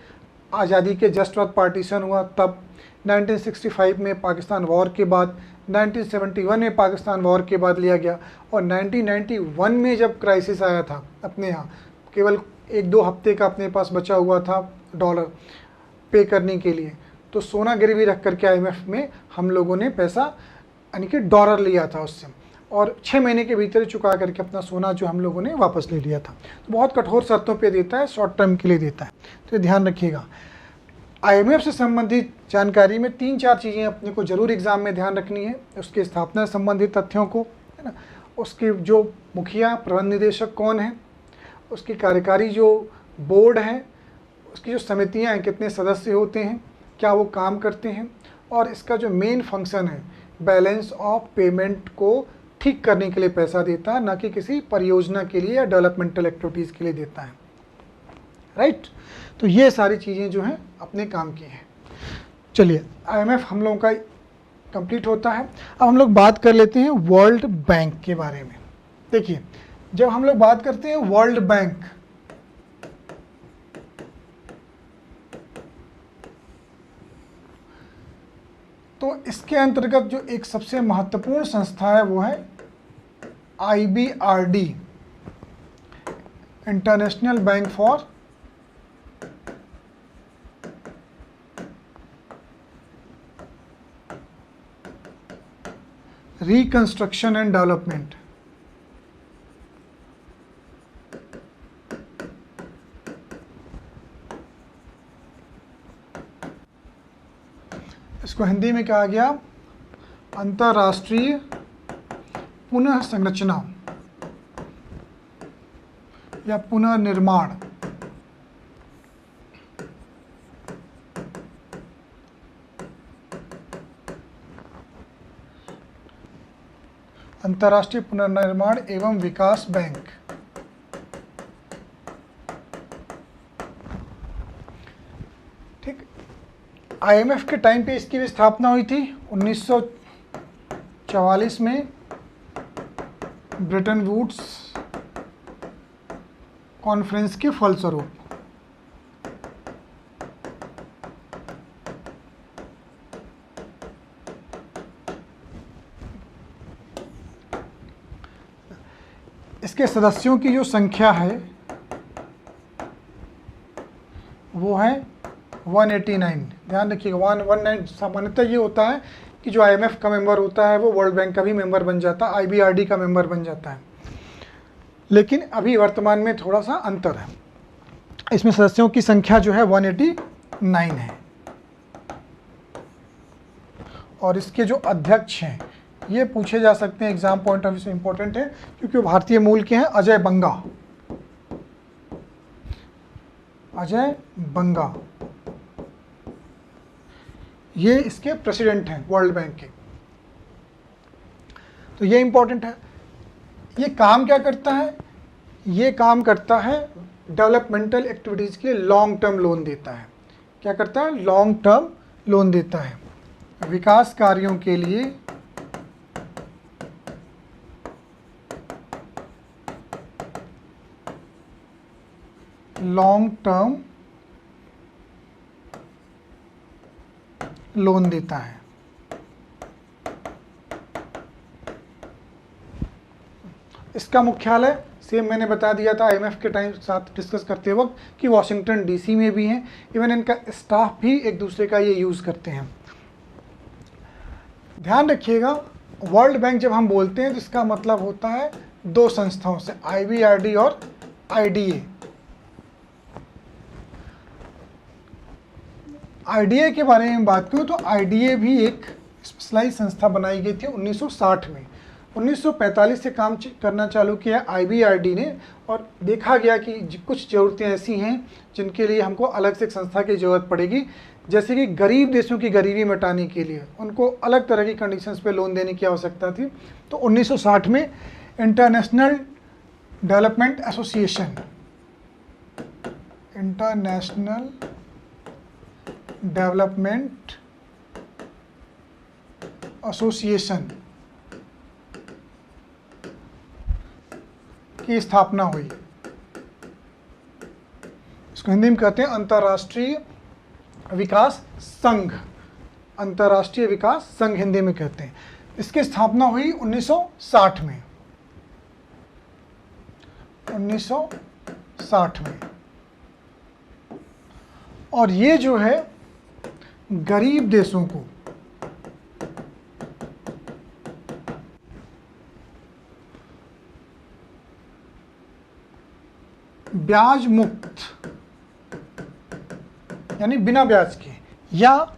आज़ादी के जस्ट बाद पार्टीशन हुआ तब, 1965 में पाकिस्तान वॉर के बाद, 1971 में पाकिस्तान वॉर के बाद लिया गया, और 1991 में जब क्राइसिस आया था अपने यहाँ, केवल 1-2 हफ्ते का अपने पास बचा हुआ था डॉलर पे करने के लिए, तो सोना गिरवी रख करके IMF में हम लोगों ने पैसा यानी कि डॉलर लिया था उससे, और 6 महीने के भीतर चुका करके अपना सोना जो हम लोगों ने वापस ले लिया था। तो बहुत कठोर शर्तों पे देता है, शॉर्ट टर्म के लिए देता है, तो ये ध्यान रखिएगा। आईएमएफ से संबंधित जानकारी में 3-4 चीज़ें अपने को जरूर एग्जाम में ध्यान रखनी है। उसकी स्थापना से संबंधित तथ्यों को, है ना, उसके जो मुखिया प्रबंध निदेशक कौन है, उसकी कार्यकारी जो बोर्ड है, उसकी जो समितियां हैं कितने सदस्य होते हैं, क्या वो काम करते हैं, और इसका जो मेन फंक्शन है बैलेंस ऑफ पेमेंट को ठीक करने के लिए पैसा देता है, ना कि किसी परियोजना के लिए या डेवलपमेंटल एक्टिविटीज़ के लिए देता है। राइट, तो ये सारी चीज़ें जो हैं अपने काम की हैं। चलिए, आईएमएफ हम लोगों का कंप्लीट होता है। अब हम लोग बात कर लेते हैं वर्ल्ड बैंक के बारे में। देखिए, जब हम लोग बात करते हैं वर्ल्ड बैंक, तो इसके अंतर्गत जो एक सबसे महत्वपूर्ण संस्था है वो है IBRD, international bank for reconstruction and development. इसको हिंदी में कहा गया अंतर्राष्ट्रीय पुनः संरचना या पुनर्निर्माण। अंतर्राष्ट्रीय पुनर्निर्माण एवं विकास बैंक। ठीक, आईएमएफ के टाइम पे इसकी भी स्थापना हुई थी 1944 में ब्रेटन वुड्स कॉन्फ्रेंस के फलस्वरूप। इसके सदस्यों की जो संख्या है वो है 189। ध्यान रखिएगा, 119 सामान्यतः ये होता है कि जो आईएमएफ का मेंबर होता है वो वर्ल्ड बैंक का भी मेंबर बन जाता है, IBRD का मेंबर बन जाता है। लेकिन अभी वर्तमान में थोड़ा सा अंतर है, इसमें सदस्यों की संख्या जो है 189 है। और इसके जो अध्यक्ष हैं ये पूछे जा सकते हैं, एग्जाम पॉइंट ऑफ व्यू से इंपॉर्टेंट है क्योंकि वो भारतीय मूल के हैं। अजय बंगा, अजय बंगा ये इसके प्रेसिडेंट हैं वर्ल्ड बैंक के। तो ये इंपॉर्टेंट है। ये काम क्या करता है? ये काम करता है डेवलपमेंटल एक्टिविटीज़ के लिए लॉन्ग टर्म लोन देता है। क्या करता है? लॉन्ग टर्म लोन देता है विकास कार्यों के लिए। लॉन्ग टर्म लोन देता है। इसका मुख्यालय सेम मैंने बता दिया था आईएमएफ के टाइम साथ डिस्कस करते वक्त कि वॉशिंगटन डीसी में भी है। इवन इनका स्टाफ भी एक दूसरे का ये यूज़ करते हैं। ध्यान रखिएगा, वर्ल्ड बैंक जब हम बोलते हैं तो इसका मतलब होता है दो संस्थाओं से, IBRD और IDA। IDA के बारे में बात करूँ तो IDA भी एक स्पेशलाइज संस्था बनाई गई थी 1960 में। 1945 से काम करना चालू किया IBRD ने, और देखा गया कि कुछ ज़रूरतें ऐसी हैं जिनके लिए हमको अलग से एक संस्था की ज़रूरत पड़ेगी। जैसे कि गरीब देशों की गरीबी मिटाने के लिए उनको अलग तरह की कंडीशंस पे लोन देने की आवश्यकता थी। तो 1960 में international development association, international development association की स्थापना हुई। इसको हिंदी में कहते हैं अंतर्राष्ट्रीय विकास संघ। अंतर्राष्ट्रीय विकास संघ हिंदी में कहते हैं। इसकी स्थापना हुई 1960 में। 1960 में। और ये जो है गरीब देशों को ब्याज मुक्त यानी बिना ब्याज के या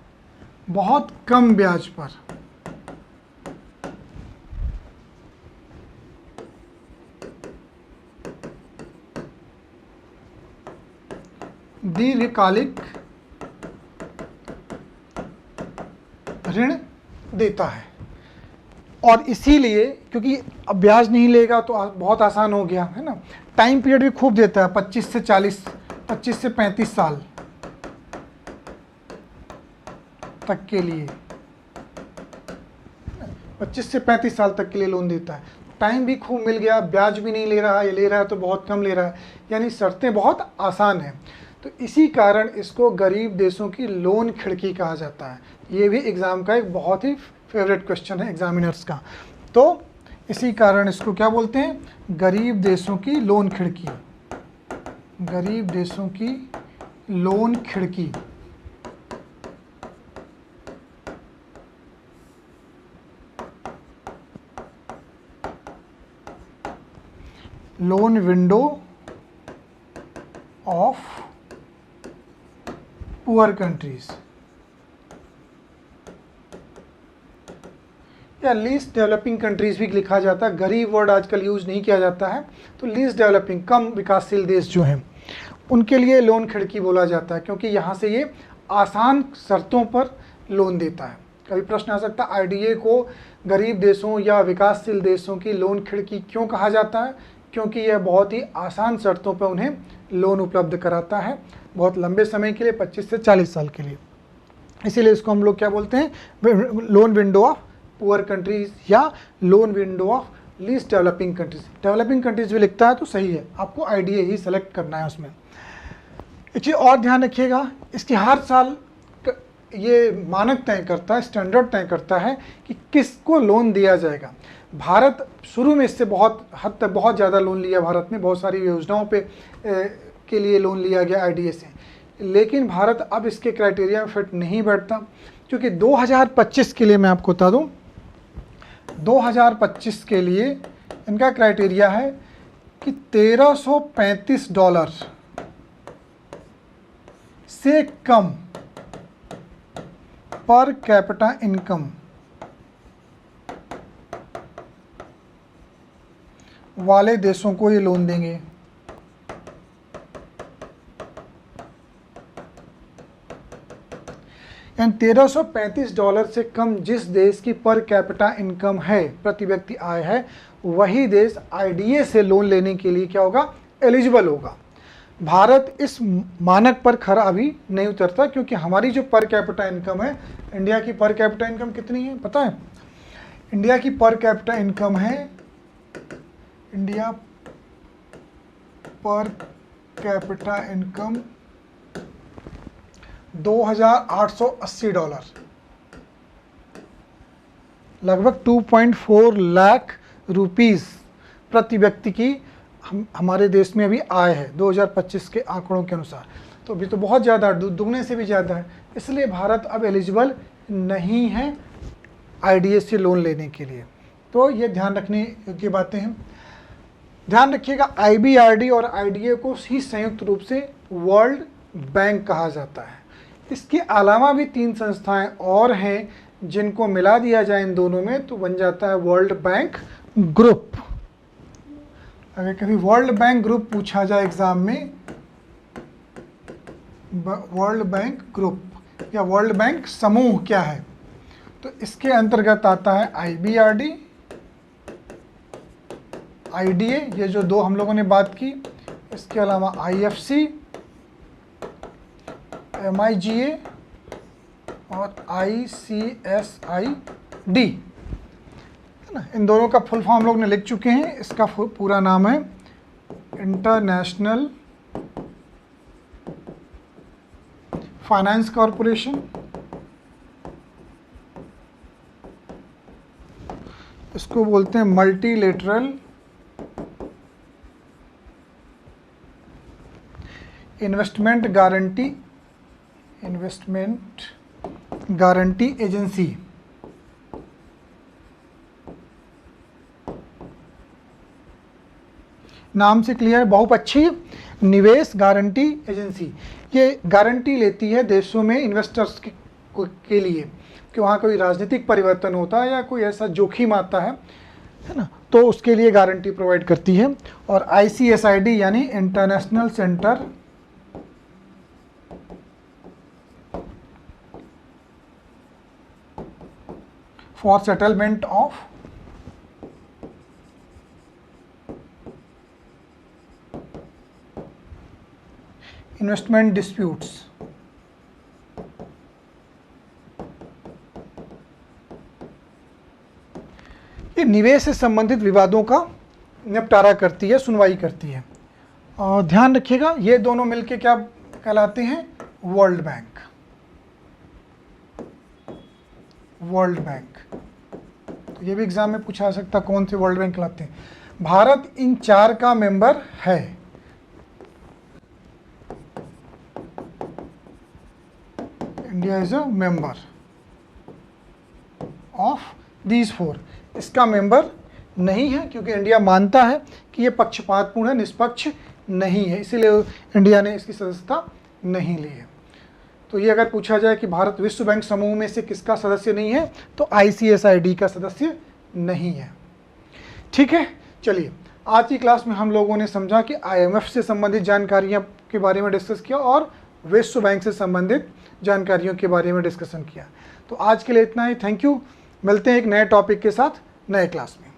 बहुत कम ब्याज पर दीर्घकालिक ऋण देता है। और इसीलिए क्योंकि अब ब्याज नहीं लेगा तो बहुत आसान हो गया है ना। टाइम पीरियड भी खूब देता है, 25 से 35 साल तक के लिए, 25 से 35 साल तक के लिए लोन देता है। टाइम भी खूब मिल गया, ब्याज भी नहीं ले रहा है, ले रहा है तो बहुत कम ले रहा है, यानी शर्तें बहुत आसान हैं। तो इसी कारण इसको गरीब देशों की लोन खिड़की कहा जाता है। ये भी एग्ज़ाम का एक बहुत ही फेवरेट क्वेश्चन है एग्जामिनर्स का। तो इसी कारण इसको क्या बोलते हैं, गरीब देशों की लोन खिड़की, गरीब देशों की लोन खिड़की। Loan window of poor countries या लीस्ट डेवलपिंग कंट्रीज भी लिखा जाता है। गरीब वर्ड आजकल यूज़ नहीं किया जाता है, तो लीस्ट डेवलपिंग, कम विकासशील देश जो हैं उनके लिए लोन खिड़की बोला जाता है, क्योंकि यहाँ से ये आसान शर्तों पर लोन देता है। कभी प्रश्न आ सकता है आईडीए को गरीब देशों या विकासशील देशों की लोन खिड़की क्यों कहा जाता है, क्योंकि यह बहुत ही आसान शर्तों पर उन्हें लोन उपलब्ध कराता है, बहुत लंबे समय के लिए, 25 से 40 साल के लिए। इसीलिए इसको हम लोग क्या बोलते हैं, loan window of poor countries या loan window of least developing countries. Developing countries भी लिखता है तो सही है, आपको आईडीए ही सेलेक्ट करना है उसमें। एक चीज़ और ध्यान रखिएगा, इसकी हर साल ये मानक तय करता है, स्टैंडर्ड तय करता है कि किसको लोन दिया जाएगा। भारत शुरू में इससे बहुत हद तक बहुत ज़्यादा लोन लिया, भारत में बहुत सारी योजनाओं पे के लिए लोन लिया गया आईडीए से, लेकिन भारत अब इसके क्राइटेरिया में फिट नहीं बैठता, क्योंकि 2025 के लिए मैं आपको बता दूं, 2025 के लिए इनका क्राइटेरिया है कि $1335 से कम पर कैपिटा इनकम वाले देशों को ये लोन देंगे। यानी $1335 से कम जिस देश की पर कैपिटा इनकम है, प्रति व्यक्ति आय है, वही देश आईडीए से लोन लेने के लिए क्या होगा, एलिजिबल होगा। भारत इस मानक पर खरा अभी नहीं उतरता, क्योंकि हमारी जो पर कैपिटा इनकम है, इंडिया की पर कैपिटा इनकम कितनी है पता है? इंडिया की पर कैपिटा इनकम है, इंडिया पर कैपिटा इनकम $2,880, लगभग 2.4 लाख रुपीस प्रति व्यक्ति की हमारे देश में अभी आय है 2025 के आंकड़ों के अनुसार। तो अभी तो बहुत ज़्यादा, दुगने से भी ज़्यादा है। इसलिए भारत अब एलिजिबल नहीं है आईडीए से लोन लेने के लिए। तो ये ध्यान रखने की बातें हैं। ध्यान रखिएगा, आईबीआरडी और आईडीए को ही संयुक्त रूप से वर्ल्ड बैंक कहा जाता है। इसके अलावा भी 3 संस्थाएं और हैं जिनको मिला दिया जाए इन दोनों में तो बन जाता है वर्ल्ड बैंक ग्रुप। अगर कभी वर्ल्ड बैंक ग्रुप पूछा जाए एग्जाम में, वर्ल्ड बैंक ग्रुप या वर्ल्ड बैंक समूह क्या है, तो इसके अंतर्गत आता है आईबीआरडी, आईडीए, ये जो 2 हम लोगों ने बात की, इसके अलावा आईएफसी, एमआईजीए और आईसीएसआईडी, है ना। इन दोनों का फुल फॉर्म हम लोग ने लिख चुके हैं। इसका पूरा नाम है इंटरनेशनल फाइनेंस कॉरपोरेशन, इसको बोलते हैं मल्टीलेटरल इन्वेस्टमेंट गारंटी एजेंसी। नाम से क्लियर, बहुपक्षीय निवेश गारंटी एजेंसी। ये गारंटी लेती है देशों में इन्वेस्टर्स के लिए कि वहाँ कोई राजनीतिक परिवर्तन होता है या कोई ऐसा जोखिम आता है ना, तो उसके लिए गारंटी प्रोवाइड करती है। और ICSID यानी international centre for settlement of investment disputes. ये निवेश से संबंधित विवादों का निपटारा करती है, सुनवाई करती है। और ध्यान रखिएगा ये दोनों मिलके क्या कहलाते हैं, वर्ल्ड बैंक। वर्ल्ड बैंक, तो ये भी एग्जाम में पूछा जा सकता कौन से वर्ल्ड बैंक कहलाते हैं। भारत इन 4 का मेंबर है। India is a member of these 4। इसका मेंबर नहीं है क्योंकि इंडिया मानता है कि ये पक्षपातपूर्ण है, निष्पक्ष नहीं है, इसीलिए इंडिया ने इसकी सदस्यता नहीं ली है। तो ये अगर पूछा जाए कि भारत विश्व बैंक समूह में से किसका सदस्य नहीं है, तो ICSID का सदस्य नहीं है। ठीक है, चलिए आज की क्लास में हम लोगों ने समझा कि IMF से संबंधित जानकारियाँ के बारे में डिस्कस किया और विश्व बैंक से संबंधित जानकारियों के बारे में डिस्कशन किया। तो आज के लिए इतना ही। Thank you. मिलते हैं एक नए टॉपिक के साथ नए क्लास में।